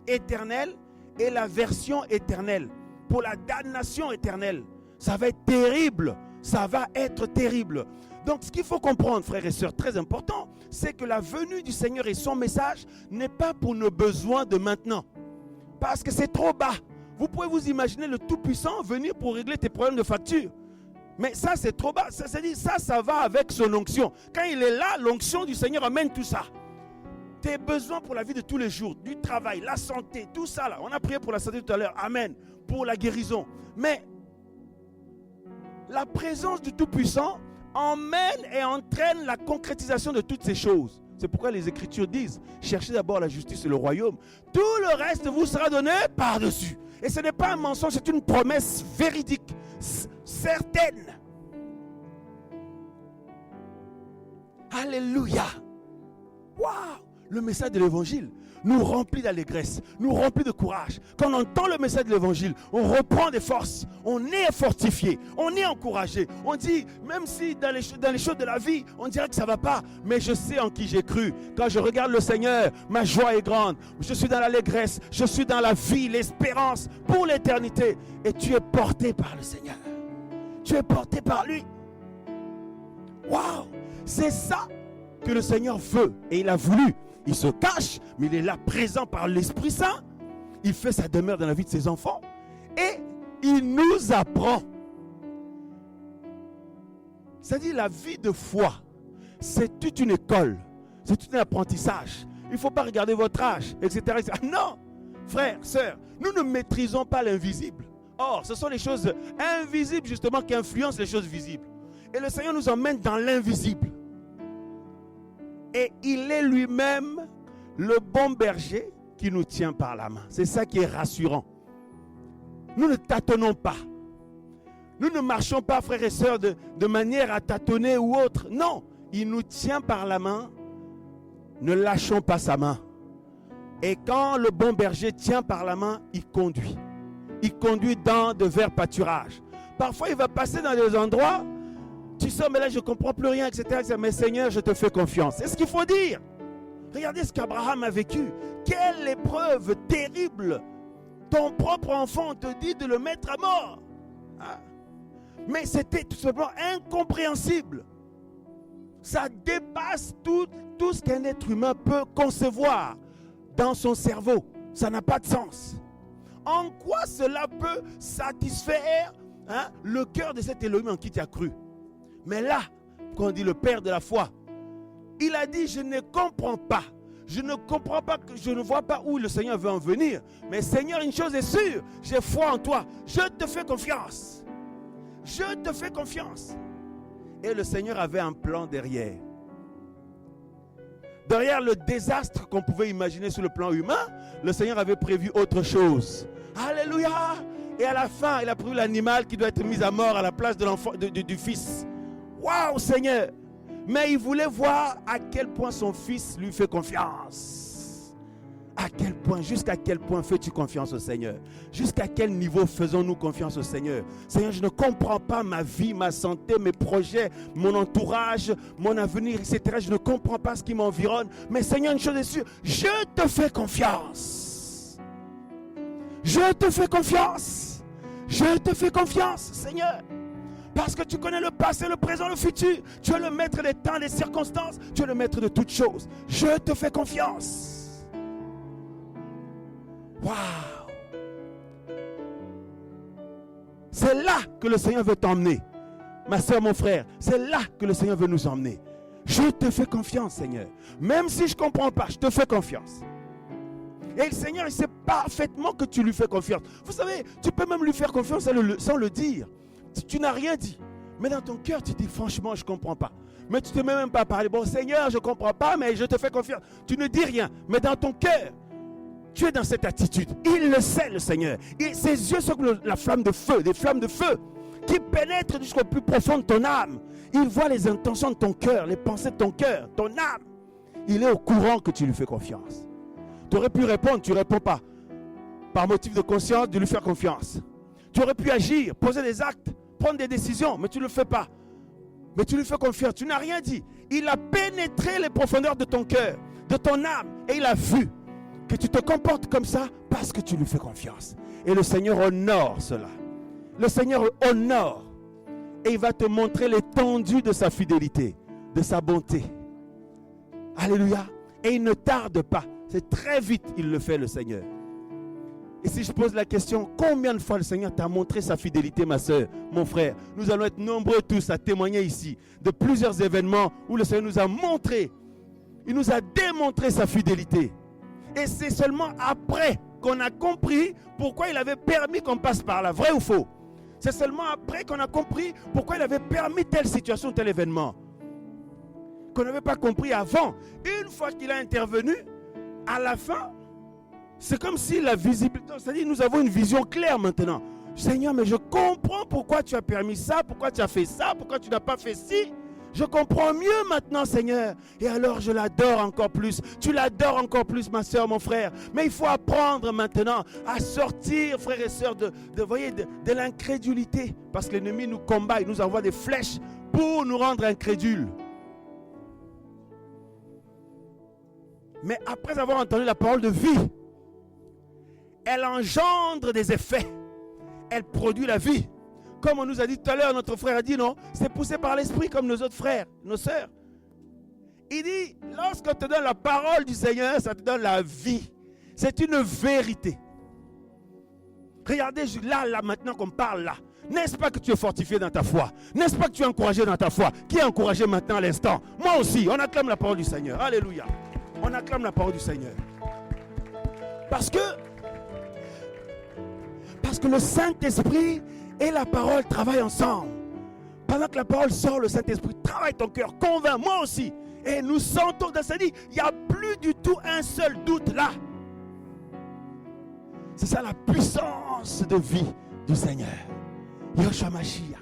éternelle et la version éternelle, pour la damnation éternelle. Ça va être terrible, ça va être terrible. Donc ce qu'il faut comprendre, frères et sœurs, très important, c'est que la venue du Seigneur et son message n'est pas pour nos besoins de maintenant. Parce que c'est trop bas. Vous pouvez vous imaginer le Tout-Puissant venir pour régler tes problèmes de facture. Mais ça, c'est trop bas. Ça va avec son onction. Quand il est là, l'onction du Seigneur amène tout ça. Tes besoins pour la vie de tous les jours, du travail, la santé, tout ça là. On a prié pour la santé tout à l'heure. Amen. Pour la guérison. Mais la présence du Tout-Puissant emmène et entraîne la concrétisation de toutes ces choses. C'est pourquoi les Écritures disent, cherchez d'abord la justice et le royaume. Tout le reste vous sera donné par-dessus. Et ce n'est pas un mensonge, c'est une promesse véridique, certaine. Alléluia. Waouh! Le message de l'évangile nous remplit d'allégresse, nous remplit de courage. Quand on entend le message de l'évangile, on reprend des forces, on est fortifié, on est encouragé. On dit, même si dans les choses de la vie, on dirait que ça ne va pas, mais je sais en qui j'ai cru. Quand je regarde le Seigneur, ma joie est grande. Je suis dans l'allégresse, je suis dans la vie, l'espérance pour l'éternité. Et tu es porté par le Seigneur. Tu es porté par lui. Waouh! C'est ça que le Seigneur veut et il a voulu. Il se cache, mais il est là présent par l'Esprit Saint. Il fait sa demeure dans la vie de ses enfants. Et il nous apprend. C'est-à-dire la vie de foi, c'est toute une école. C'est tout un apprentissage. Il ne faut pas regarder votre âge, etc., etc. Non, frères, sœurs, nous ne maîtrisons pas l'invisible. Or, ce sont les choses invisibles justement qui influencent les choses visibles. Et le Seigneur nous emmène dans l'invisible. Et il est lui-même le bon berger qui nous tient par la main. C'est ça qui est rassurant. Nous ne tâtonnons pas. Nous ne marchons pas, frères et sœurs, de manière à tâtonner ou autre. Non, il nous tient par la main. Ne lâchons pas sa main. Et quand le bon berger tient par la main, il conduit. Il conduit dans de verts pâturages. Parfois, il va passer dans des endroits... Tu sais, mais là, je ne comprends plus rien, etc. Mais Seigneur, je te fais confiance. C'est ce qu'il faut dire. Regardez ce qu'Abraham a vécu. Quelle épreuve terrible. Ton propre enfant te dit de le mettre à mort. Ah. Mais c'était tout simplement incompréhensible. Ça dépasse tout ce qu'un être humain peut concevoir dans son cerveau. Ça n'a pas de sens. En quoi cela peut satisfaire le cœur de cet Elohim en qui tu as cru? Mais là, Quand on dit le père de la foi, il a dit, je ne comprends pas. Je ne comprends pas, je ne vois pas où le Seigneur veut en venir. Mais Seigneur, une chose est sûre, j'ai foi en toi. Je te fais confiance. Je te fais confiance. Et le Seigneur avait un plan derrière. Derrière le désastre qu'on pouvait imaginer sur le plan humain, le Seigneur avait prévu autre chose. Alléluia! Et à la fin, il a prévu l'animal qui doit être mis à mort à la place de l'enfant, du fils. Waouh, Seigneur! Mais il voulait voir à quel point son fils lui fait confiance. À quel point, jusqu'à quel point fais-tu confiance au Seigneur? Jusqu'à quel niveau faisons-nous confiance au Seigneur? Seigneur, je ne comprends pas ma vie, ma santé, mes projets, mon entourage, mon avenir, etc. Je ne comprends pas ce qui m'environne. Mais Seigneur, une chose est sûre, je te fais confiance. Je te fais confiance. Je te fais confiance, Seigneur. Parce que tu connais le passé, le présent, le futur. Tu es le maître des temps, des circonstances. Tu es le maître de toutes choses. Je te fais confiance. Waouh! C'est là que le Seigneur veut t'emmener. Ma soeur, mon frère, c'est là que le Seigneur veut nous emmener. Je te fais confiance, Seigneur. Même si je ne comprends pas, je te fais confiance. Et le Seigneur, il sait parfaitement que tu lui fais confiance. Vous savez, tu peux même lui faire confiance sans le dire. Tu n'as rien dit. Mais dans ton cœur, tu dis franchement, je ne comprends pas. Mais tu ne t'es même pas parlé. Bon, Seigneur, je ne comprends pas, mais je te fais confiance. Tu ne dis rien. Mais dans ton cœur, tu es dans cette attitude. Il le sait, le Seigneur. Et ses yeux sont comme la flamme de feu, des flammes de feu qui pénètrent jusqu'au plus profond de ton âme. Il voit les intentions de ton cœur, les pensées de ton cœur, ton âme. Il est au courant que tu lui fais confiance. Tu aurais pu répondre, tu ne réponds pas. Par motif de conscience, de lui faire confiance. Tu aurais pu agir, poser des actes, prendre des décisions, mais tu ne le fais pas. Mais tu lui fais confiance, tu n'as rien dit. Il a pénétré les profondeurs de ton cœur, de ton âme, et il a vu que tu te comportes comme ça parce que tu lui fais confiance. Et le Seigneur honore cela. Le Seigneur honore. Et il va te montrer l'étendue de sa fidélité, de sa bonté. Alléluia. Et il ne tarde pas. C'est très vite il le fait, le Seigneur. Et si je pose la question, combien de fois le Seigneur t'a montré sa fidélité, ma soeur, mon frère? Nous allons être nombreux tous à témoigner ici de plusieurs événements où le Seigneur nous a montré, il nous a démontré sa fidélité. Et c'est seulement après qu'on a compris pourquoi il avait permis qu'on passe par là, vrai ou faux? C'est seulement après qu'on a compris pourquoi il avait permis telle situation, tel événement. Qu'on n'avait pas compris avant. Une fois qu'il a intervenu, à la fin, c'est comme si la visibilité, c'est-à-dire nous avons une vision claire maintenant. Seigneur, mais je comprends pourquoi tu as permis ça, pourquoi tu as fait ça, pourquoi tu n'as pas fait ci. Je comprends mieux maintenant, Seigneur. Et alors je l'adore encore plus. Tu l'adores encore plus, ma soeur, mon frère. Mais il faut apprendre maintenant à sortir, frères et sœurs, de l'incrédulité. Parce que l'ennemi nous combat, il nous envoie des flèches pour nous rendre incrédules. Mais après avoir entendu la parole de vie, elle engendre des effets. Elle produit la vie. Comme on nous a dit tout à l'heure, notre frère a dit non, c'est poussé par l'esprit comme nos autres frères, nos sœurs. Il dit, lorsqu'on te donne la parole du Seigneur, ça te donne la vie. C'est une vérité. Regardez là, maintenant qu'on parle là. N'est-ce pas que tu es fortifié dans ta foi? N'est-ce pas que tu es encouragé dans ta foi? Qui est encouragé maintenant à l'instant? Moi aussi, on acclame la parole du Seigneur. Alléluia. On acclame la parole du Seigneur. Parce que le Saint-Esprit et la parole travaillent ensemble. Pendant que la parole sort, le Saint-Esprit travaille ton cœur, convainc, moi aussi. Et nous sentons dans sa vie, il n'y a plus du tout un seul doute là. C'est ça la puissance de vie du Seigneur. Yeshua Mashiach.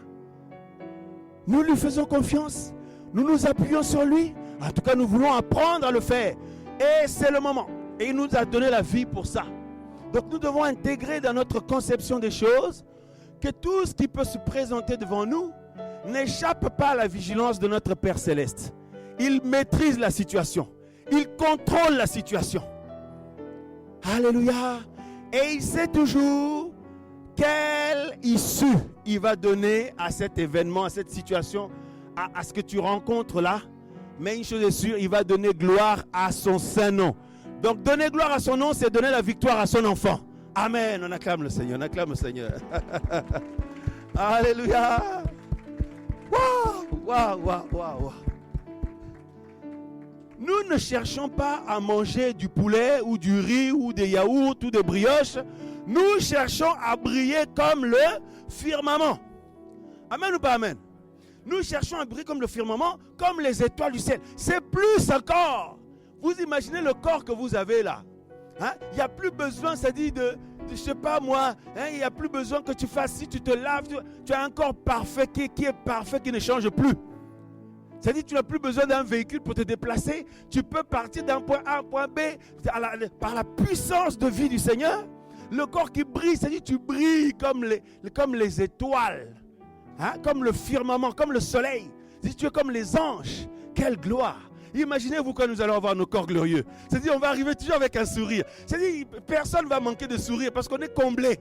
Nous lui faisons confiance, nous nous appuyons sur lui. En tout cas, nous voulons apprendre à le faire. Et c'est le moment. Et il nous a donné la vie pour ça. Donc nous devons intégrer dans notre conception des choses que tout ce qui peut se présenter devant nous n'échappe pas à la vigilance de notre Père Céleste. Il maîtrise la situation. Il contrôle la situation. Alléluia. Et il sait toujours quelle issue il va donner à cet événement, à cette situation, à ce que tu rencontres là. Mais une chose est sûre, il va donner gloire à son saint nom. Donc donner gloire à son nom, c'est donner la victoire à son enfant. Amen. On acclame le Seigneur, on acclame le Seigneur. Alléluia. Wow, Waouh, waouh, waouh, waouh. Nous ne cherchons pas à manger du poulet ou du riz ou des yaourts ou des brioches. Nous cherchons à briller comme le firmament. Amen ou pas amen? Nous cherchons à briller comme le firmament, comme les étoiles du ciel. C'est plus encore. Vous imaginez le corps que vous avez là. Hein? Il n'y a plus besoin, c'est-à-dire je ne sais pas moi, hein, il n'y a plus besoin que tu fasses, si tu te laves, tu as un corps parfait qui est parfait, qui ne change plus. C'est-à-dire que tu n'as plus besoin d'un véhicule pour te déplacer. Tu peux partir d'un point A à un point B par la puissance de vie du Seigneur. Le corps qui brille, c'est-à-dire que tu brilles comme les étoiles, hein, comme le firmament, comme le soleil. Si tu es comme les anges, quelle gloire! Imaginez-vous quand nous allons avoir nos corps glorieux. C'est-à-dire on va arriver toujours avec un sourire. C'est-à-dire personne ne va manquer de sourire parce qu'on est comblé.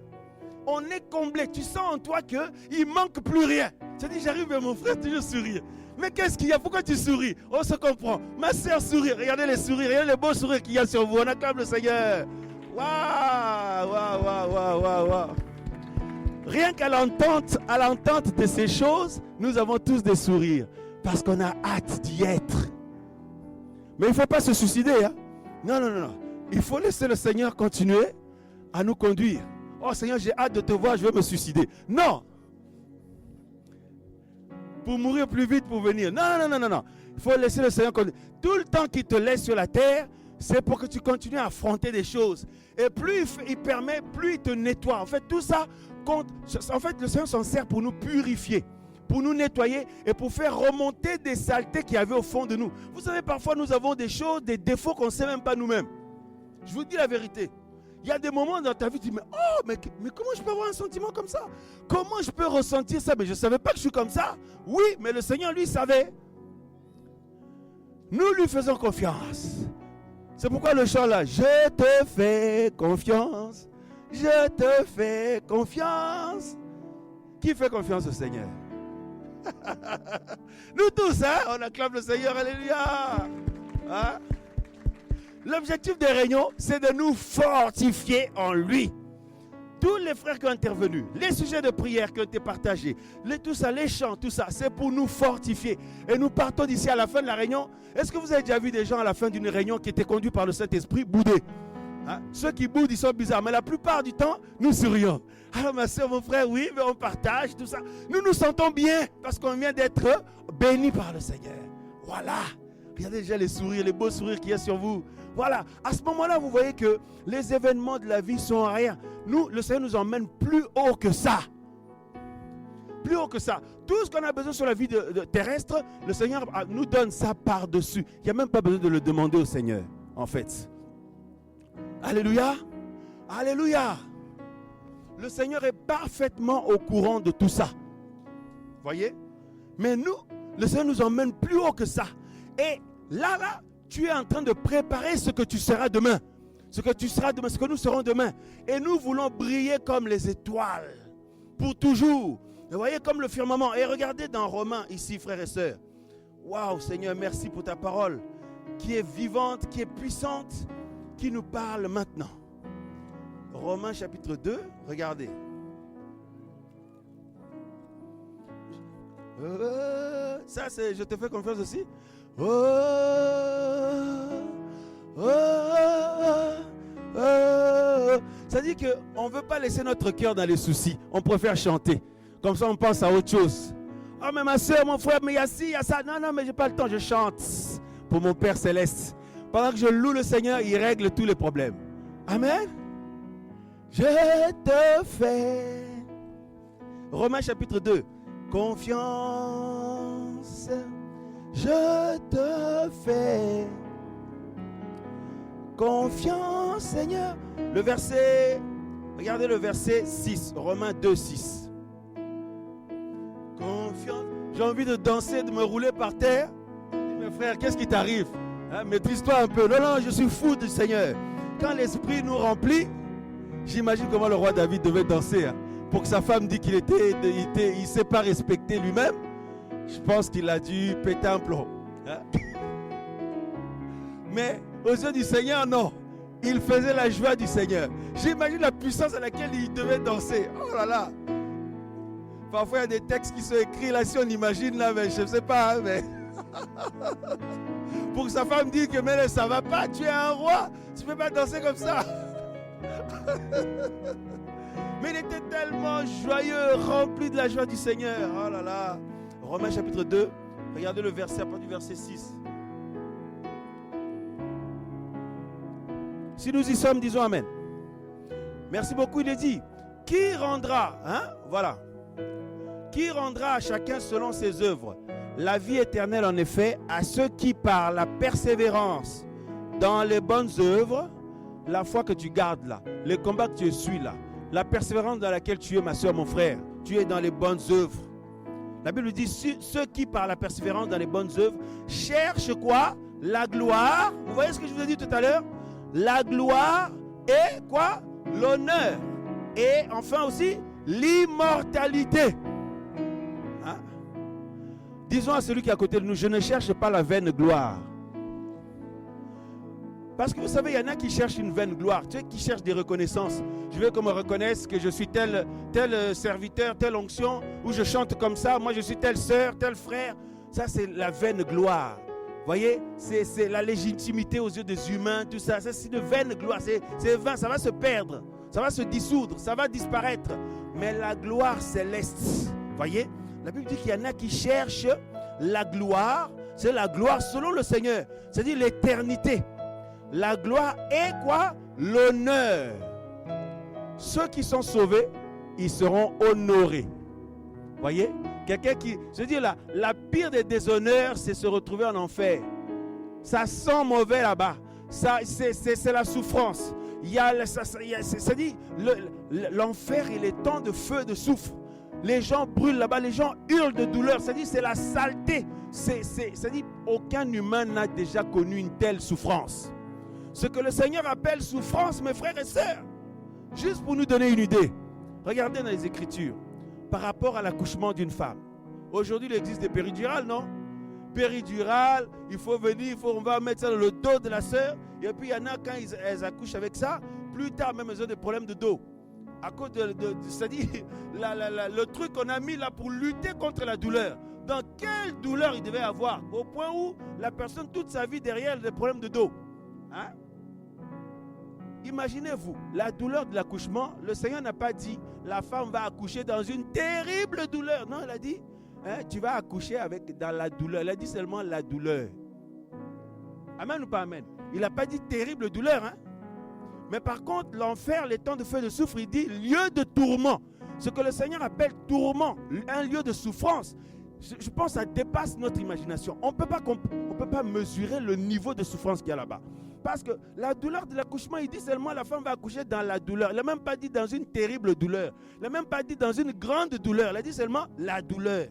On est comblé. Tu sens en toi qu'il ne manque plus rien. C'est-à-dire j'arrive vers mon frère, toujours sourire. Mais qu'est-ce qu'il y a? Pourquoi tu souris? On se comprend. Ma soeur sourit. Regardez les sourires. Regardez les beaux sourires qu'il y a sur vous. On acclame le Seigneur. Waouh, waouh, waouh, waouh, waouh, waouh. Rien qu'à l'entente de ces choses, nous avons tous des sourires. Parce qu'on a hâte d'y être. Mais il ne faut pas se suicider. Hein? Non, non, non, non. Il faut laisser le Seigneur continuer à nous conduire. Oh Seigneur, j'ai hâte de te voir, je vais me suicider. Non. Pour mourir plus vite, pour venir. Non, non, non, non, non. Il faut laisser le Seigneur conduire. Tout le temps qu'il te laisse sur la terre, c'est pour que tu continues à affronter des choses. Et plus il permet, plus il te nettoie. En fait, tout ça compte. En fait, le Seigneur s'en sert pour nous purifier, pour nous nettoyer et pour faire remonter des saletés qu'il y avait au fond de nous. Vous savez, parfois, nous avons des choses, des défauts qu'on ne sait même pas nous-mêmes. Je vous dis la vérité. Il y a des moments dans ta vie, tu dis, mais comment je peux avoir un sentiment comme ça? Comment je peux ressentir ça? Mais je ne savais pas que je suis comme ça. Oui, mais le Seigneur, lui, savait. Nous lui faisons confiance. C'est pourquoi le chant là, je te fais confiance. Je te fais confiance. Qui fait confiance au Seigneur? Nous tous, hein, on acclame le Seigneur, alléluia. Hein? L'objectif des réunions, c'est de nous fortifier en lui. Tous les frères qui ont intervenu, les sujets de prière qui ont été partagés, tout ça, les chants, tout ça, c'est pour nous fortifier. Et nous partons d'ici à la fin de la réunion. Est-ce que vous avez déjà vu des gens à la fin d'une réunion qui étaient conduits par le Saint-Esprit bouder? Hein? Ceux qui boudent, ils sont bizarres. Mais la plupart du temps, nous sourions. Alors ma soeur, mon frère, oui, mais on partage tout ça. Nous nous sentons bien parce qu'on vient d'être bénis par le Seigneur. Voilà. Regardez déjà les sourires, les beaux sourires qu'il y a sur vous. Voilà. À ce moment-là, vous voyez que les événements de la vie sont rien. Nous, le Seigneur nous emmène plus haut que ça. Plus haut que ça. Tout ce qu'on a besoin sur la vie terrestre, le Seigneur nous donne ça par-dessus. Il n'y a même pas besoin de le demander au Seigneur, en fait. Alléluia. Alléluia. Le Seigneur est parfaitement au courant de tout ça. Voyez? Mais nous, le Seigneur nous emmène plus haut que ça. Et là, tu es en train de préparer ce que tu seras demain. Ce que tu seras demain, ce que nous serons demain. Et nous voulons briller comme les étoiles. Pour toujours. Vous voyez, comme le firmament. Et regardez dans Romains, ici, frères et sœurs. Waouh, Seigneur, merci pour ta parole. Qui est vivante, qui est puissante, qui nous parle maintenant. Romains chapitre 2, regardez. Ça, c'est je te fais confiance aussi. Ça dit qu'on ne veut pas laisser notre cœur dans les soucis. On préfère chanter. Comme ça, on pense à autre chose. Oh, mais ma soeur, mon frère, mais il y a ci, il y a ça. Non, non, mais je n'ai pas le temps. Je chante pour mon Père Céleste. Pendant que je loue le Seigneur, il règle tous les problèmes. Amen. Je te fais. Romains chapitre 2. Confiance. Je te fais confiance, Seigneur. Le verset, regardez le verset 6, Romains 2, 6. Confiance. J'ai envie de danser, de me rouler par terre. Mes frères, qu'est-ce qui t'arrive? Hein, maîtrise-toi un peu. Non, non, je suis fou du Seigneur. Quand l'Esprit nous remplit, j'imagine comment le roi David devait danser. Hein, pour que sa femme dise qu'il ne s'est pas respecté lui-même. Je pense qu'il a dû péter un plomb. Hein? Mais aux yeux du Seigneur, non. Il faisait la joie du Seigneur. J'imagine la puissance à laquelle il devait danser. Oh là là. Parfois, il y a des textes qui sont écrits là, si on imagine là, mais je ne sais pas, hein, mais... Pour que sa femme dise que mais là, ça va pas, tu es un roi, tu ne peux pas danser comme ça. Mais il était tellement joyeux, rempli de la joie du Seigneur. Oh là là. Romains chapitre 2, regardez le verset à partir du verset 6. Si nous y sommes, disons Amen. Merci beaucoup, il est dit, qui rendra, hein, voilà, qui rendra à chacun selon ses œuvres la vie éternelle en effet à ceux qui par la persévérance dans les bonnes œuvres, la foi que tu gardes là, le combat que tu suis là, la persévérance dans laquelle tu es ma soeur, mon frère, tu es dans les bonnes œuvres. La Bible dit ceux qui par la persévérance dans les bonnes œuvres cherchent quoi? La gloire. Vous voyez ce que je vous ai dit tout à l'heure? La gloire et quoi? L'honneur. Et enfin aussi l'immortalité. Hein? Disons à celui qui est à côté de nous, je ne cherche pas la vaine gloire. Parce que vous savez, il y en a qui cherchent une vaine gloire, tu sais, qui cherchent des reconnaissances. Je veux qu'on me reconnaisse que je suis tel serviteur, telle onction, ou je chante comme ça, moi je suis telle sœur, tel frère. Ça, c'est la vaine gloire. Vous voyez, c'est la légitimité aux yeux des humains, tout ça. Ça, c'est une vaine gloire, c'est vain, ça va se perdre, ça va se dissoudre, ça va disparaître. Mais la gloire céleste, vous voyez, la Bible dit qu'il y en a qui cherchent la gloire, c'est la gloire selon le Seigneur, c'est-à-dire l'éternité. La gloire est quoi? L'honneur. Ceux qui sont sauvés, ils seront honorés. Voyez? Quelqu'un qui... Je veux dire, la pire des déshonneurs, c'est se retrouver en enfer. Ça sent mauvais là-bas. C'est la souffrance. C'est-à-dire, l'enfer, il est temps de feu, de soufre. Les gens brûlent là-bas, les gens hurlent de douleur. C'est-à-dire, c'est la saleté. C'est-à-dire, aucun humain n'a déjà connu une telle souffrance. Ce que le Seigneur appelle souffrance, mes frères et sœurs, juste pour nous donner une idée, regardez dans les Écritures, par rapport à l'accouchement d'une femme. Aujourd'hui, il existe des péridurales, non? Péridurale, il faut venir, on va mettre ça dans le dos de la sœur, et puis il y en a quand elles accouchent avec ça, plus tard même elles ont des problèmes de dos. À cause c'est-à-dire, le truc qu'on a mis là pour lutter contre la douleur. Dans quelle douleur il devait avoir? Au point où la personne, toute sa vie derrière, a des problèmes de dos. Hein? Imaginez-vous, la douleur de l'accouchement, le Seigneur n'a pas dit la femme va accoucher dans une terrible douleur. Non, il a dit hein, tu vas accoucher dans la douleur. Il a dit seulement la douleur. Amen ou pas amen? Il n'a pas dit terrible douleur. Hein? Mais par contre, l'enfer, les temps de feu et de soufre, il dit lieu de tourment. Ce que le Seigneur appelle tourment, un lieu de souffrance. Je pense que ça dépasse notre imagination. On ne peut pas mesurer le niveau de souffrance qu'il y a là-bas. Parce que la douleur de l'accouchement, il dit seulement la femme va accoucher dans la douleur. Il n'a même pas dit dans une terrible douleur. Il n'a même pas dit dans une grande douleur. Il a dit seulement la douleur.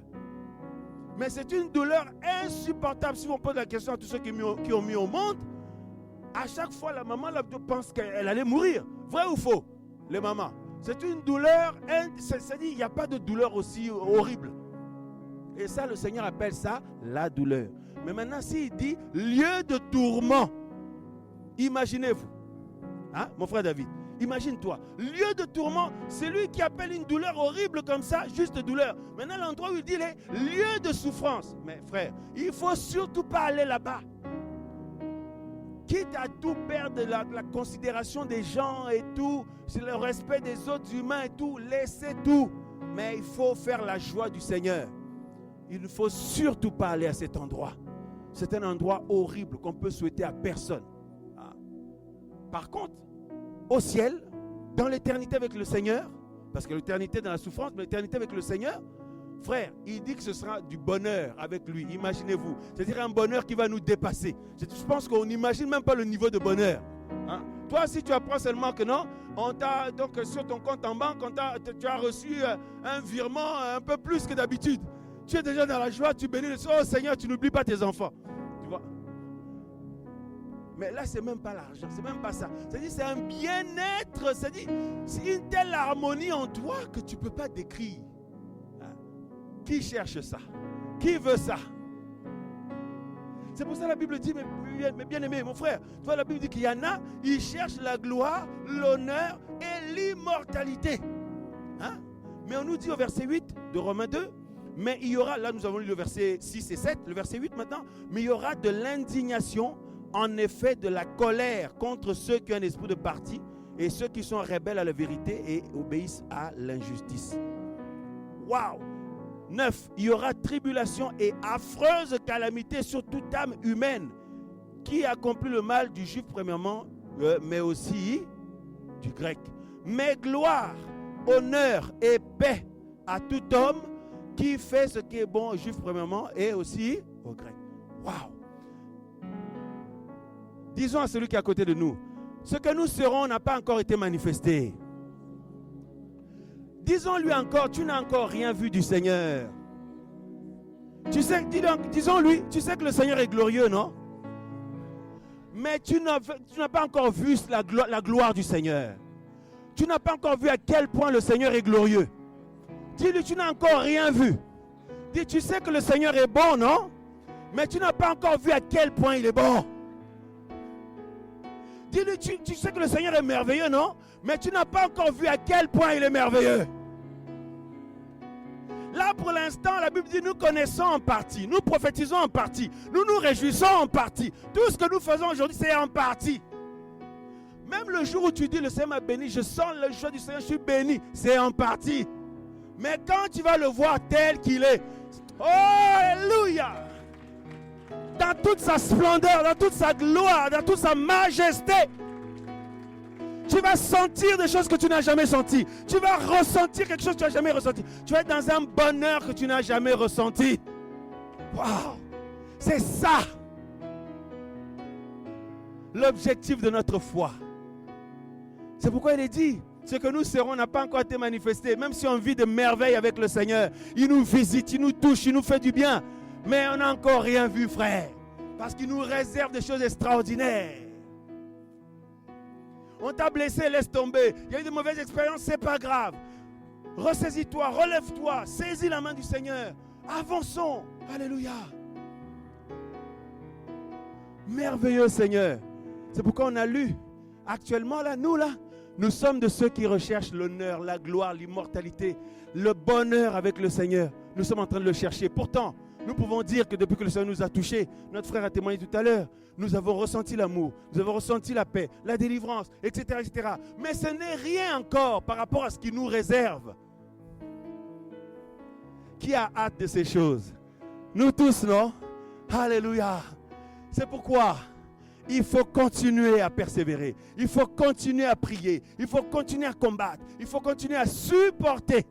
Mais c'est une douleur insupportable. Si on pose la question à tous ceux qui ont mis au monde, à chaque fois la maman pense qu'elle allait mourir. Vrai ou faux? Les mamans. C'est une douleur, c'est-à-dire il n'y a pas de douleur aussi horrible. Et ça, le Seigneur appelle ça la douleur. Mais maintenant, s'il dit lieu de tourment, imaginez-vous, hein, mon frère David, imagine-toi, lieu de tourment, c'est lui qui appelle une douleur horrible comme ça, juste douleur. Maintenant, l'endroit où il dit les lieux de souffrance, mais frère, il ne faut surtout pas aller là-bas. Quitte à tout perdre, la considération des gens et tout, le respect des autres humains et tout, laissez tout. Mais il faut faire la joie du Seigneur. Il ne faut surtout pas aller à cet endroit. C'est un endroit horrible qu'on peut souhaiter à personne. Par contre, au ciel, dans l'éternité avec le Seigneur, parce que l'éternité dans la souffrance, mais l'éternité avec le Seigneur, frère, il dit que ce sera du bonheur avec lui. Imaginez-vous. C'est-à-dire un bonheur qui va nous dépasser. Je pense qu'on n'imagine même pas le niveau de bonheur. Hein? Toi, si tu apprends seulement que non, on t'a donc sur ton compte en banque, tu as reçu un virement un peu plus que d'habitude. Tu es déjà dans la joie, tu bénis le Seigneur. Oh Seigneur, tu n'oublies pas tes enfants. Tu vois? Mais là, c'est même pas l'argent, c'est même pas ça. C'est-à-dire, c'est un bien-être, c'est-à-dire, c'est une telle harmonie en toi que tu ne peux pas décrire. Hein? Qui cherche ça? Qui veut ça? C'est pour ça que la Bible dit, mais bien-aimé, mon frère, toi, la Bible dit qu'il y en a, ils cherchent la gloire, l'honneur et l'immortalité. Hein? Mais on nous dit au verset 8 de Romains 2, mais il y aura, là nous avons lu le verset 6 et 7, le verset 8 maintenant, mais il y aura de l'indignation, en effet de la colère contre ceux qui ont un esprit de parti et ceux qui sont rebelles à la vérité et obéissent à l'injustice. Waouh! 9. Il y aura tribulation et affreuse calamité sur toute âme humaine qui accomplit le mal du juif premièrement, mais aussi du grec. Mais gloire, honneur et paix à tout homme qui fait ce qui est bon au juif premièrement et aussi au grec. Waouh! Disons à celui qui est à côté de nous, ce que nous serons n'a pas encore été manifesté. Disons-lui encore, tu n'as encore rien vu du Seigneur. Tu sais, disons-lui, tu sais que le Seigneur est glorieux, non? Mais tu n'as pas encore vu la gloire du Seigneur. Tu n'as pas encore vu à quel point le Seigneur est glorieux. Dis-lui, tu n'as encore rien vu. Dis, tu sais que le Seigneur est bon, non? Mais tu n'as pas encore vu à quel point il est bon. Dis-lui, tu sais que le Seigneur est merveilleux, non? Mais tu n'as pas encore vu à quel point il est merveilleux. Là, pour l'instant, la Bible dit, nous connaissons en partie, nous prophétisons en partie, nous nous réjouissons en partie. Tout ce que nous faisons aujourd'hui, c'est en partie. Même le jour où tu dis, le Seigneur m'a béni, je sens le joie du Seigneur, je suis béni, c'est en partie. Mais quand tu vas le voir tel qu'il est, oh, alléluia! Dans toute sa splendeur, dans toute sa gloire, dans toute sa majesté, tu vas sentir des choses que tu n'as jamais senties. Tu vas ressentir quelque chose que tu n'as jamais ressenti. Tu vas être dans un bonheur que tu n'as jamais ressenti. Waouh! C'est ça l'objectif de notre foi. C'est pourquoi il est dit, ce que nous serons n'a pas encore été manifesté. Même si on vit de merveilles avec le Seigneur, il nous visite, il nous touche, il nous fait du bien. Mais on n'a encore rien vu, frère. Parce qu'il nous réserve des choses extraordinaires. On t'a blessé, laisse tomber. Il y a eu de mauvaises expériences, c'est pas grave. Ressaisis-toi, relève-toi, saisis la main du Seigneur. Avançons. Alléluia. Merveilleux Seigneur. C'est pourquoi on a lu. Actuellement, là, nous sommes de ceux qui recherchent l'honneur, la gloire, l'immortalité, le bonheur avec le Seigneur. Nous sommes en train de le chercher. Pourtant, nous pouvons dire que depuis que le Seigneur nous a touchés, notre frère a témoigné tout à l'heure, nous avons ressenti l'amour, nous avons ressenti la paix, la délivrance, etc., etc. Mais ce n'est rien encore par rapport à ce qu'il nous réserve. Qui a hâte de ces choses? Nous tous, non? Alléluia. C'est pourquoi il faut continuer à persévérer. Il faut continuer à prier. Il faut continuer à combattre. Il faut continuer à supporter.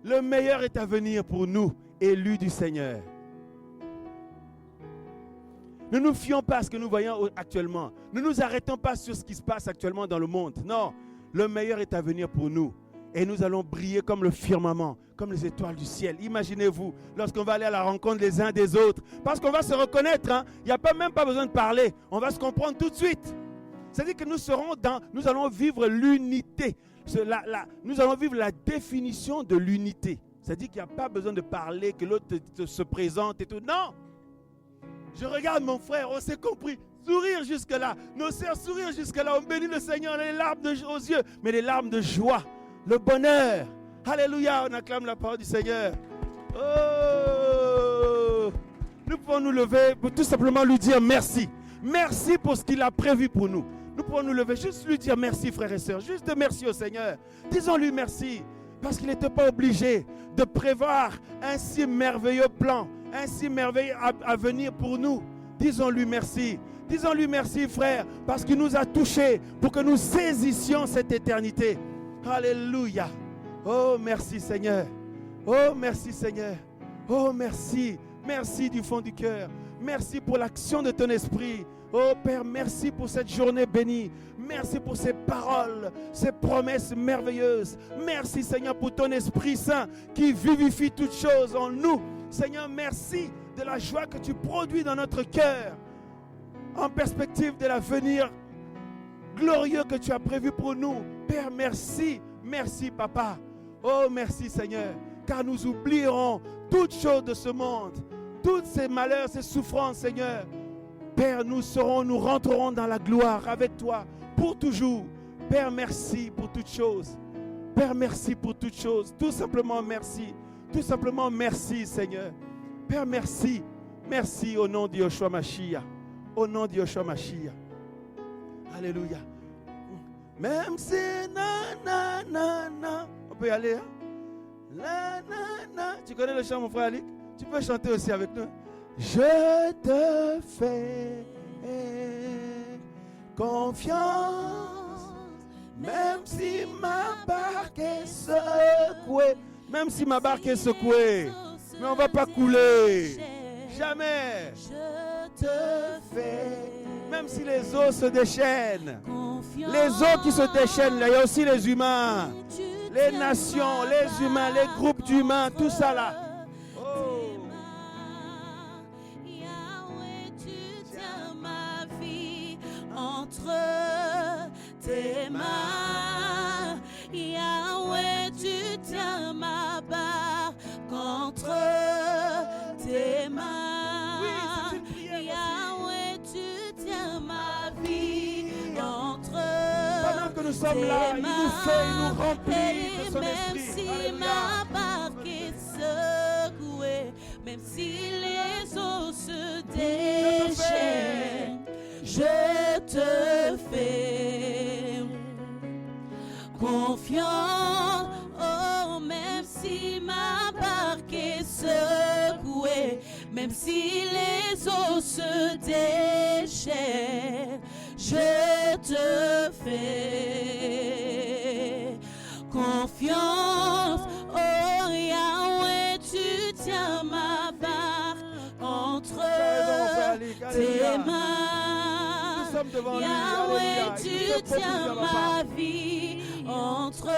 Le meilleur est à venir pour nous, élus du Seigneur. Ne nous fions pas à ce que nous voyons actuellement. Ne nous arrêtons pas sur ce qui se passe actuellement dans le monde. Non, le meilleur est à venir pour nous. Et nous allons briller comme le firmament, comme les étoiles du ciel. Imaginez-vous, lorsqu'on va aller à la rencontre les uns des autres. Parce qu'on va se reconnaître, hein. Il n'y a même pas besoin de parler. On va se comprendre tout de suite. C'est-à-dire que nous allons vivre l'unité. Nous allons vivre la définition de l'unité. C'est-à-dire qu'il n'y a pas besoin de parler, que l'autre se présente et tout. Non! Je regarde mon frère, on s'est compris. Sourire jusque-là. Nos sœurs sourire jusque-là. On bénit le Seigneur, on a les larmes aux yeux, mais les larmes de joie. Le bonheur. Alléluia, on acclame la parole du Seigneur. Oh! Nous pouvons nous lever pour tout simplement lui dire merci. Merci pour ce qu'il a prévu pour nous. Nous pouvons nous lever, juste lui dire merci, frères et sœurs. Juste merci au Seigneur. Disons-lui merci. Parce qu'il n'était pas obligé de prévoir un si merveilleux plan, un si merveilleux avenir pour nous. Disons-lui merci. Disons-lui merci, frère, parce qu'il nous a touchés pour que nous saisissions cette éternité. Alléluia. Oh, merci Seigneur. Oh, merci Seigneur. Oh, merci. Merci du fond du cœur. Merci pour l'action de ton esprit. Oh Père, merci pour cette journée bénie. Merci pour ces paroles, ces promesses merveilleuses. Merci Seigneur pour ton Esprit Saint qui vivifie toutes choses en nous. Seigneur, merci de la joie que tu produis dans notre cœur en perspective de l'avenir glorieux que tu as prévu pour nous. Père, merci. Merci Papa. Oh merci Seigneur, car nous oublierons toutes choses de ce monde, tous ces malheurs, ces souffrances Seigneur. Père, nous rentrerons dans la gloire avec toi pour toujours. Père, merci pour toutes choses. Père, merci pour toutes choses. Tout simplement merci. Tout simplement merci, Seigneur. Père, merci. Merci au nom de Yoshua Mashiach. Au nom de Yoshua Mashiach. Alléluia. Même si on peut y aller, hein? Tu connais le chant, mon frère Alik? Tu peux chanter aussi avec nous. Je te fais confiance, même si ma barque est secouée. Même si ma barque est secouée, mais on ne va pas couler. Jamais. Je te fais. Même si les eaux se déchaînent. Les eaux qui se déchaînent, là, il y a aussi les humains. Les nations, les humains, les groupes d'humains, tout ça là. Oh. Yahweh, tu tiens ma vie entre tes mains. Yahweh, tu tiens ma barque entre tes mains. Yahweh, tu tiens ma vie entre pendant que nous sommes là, il nous fait, il nous remplit de son même esprit. si Alléluia. ma barque est secouée, même si les eaux se déchaînent, je te fais confiance. Oh, même si ma barque est secouée, même si les eaux se déchaînent, je te fais confiance. Oh Yahweh, tu tiens ma barque entre tes mains. Yahweh, tu tiens ma vie entre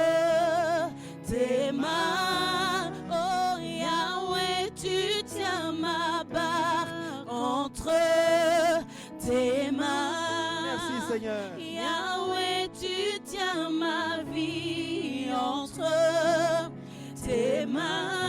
tes mains. Oh Yahweh, tu tiens ma barque entre tes mains. Merci Seigneur. Yahweh, tu tiens ma vie entre tes mains.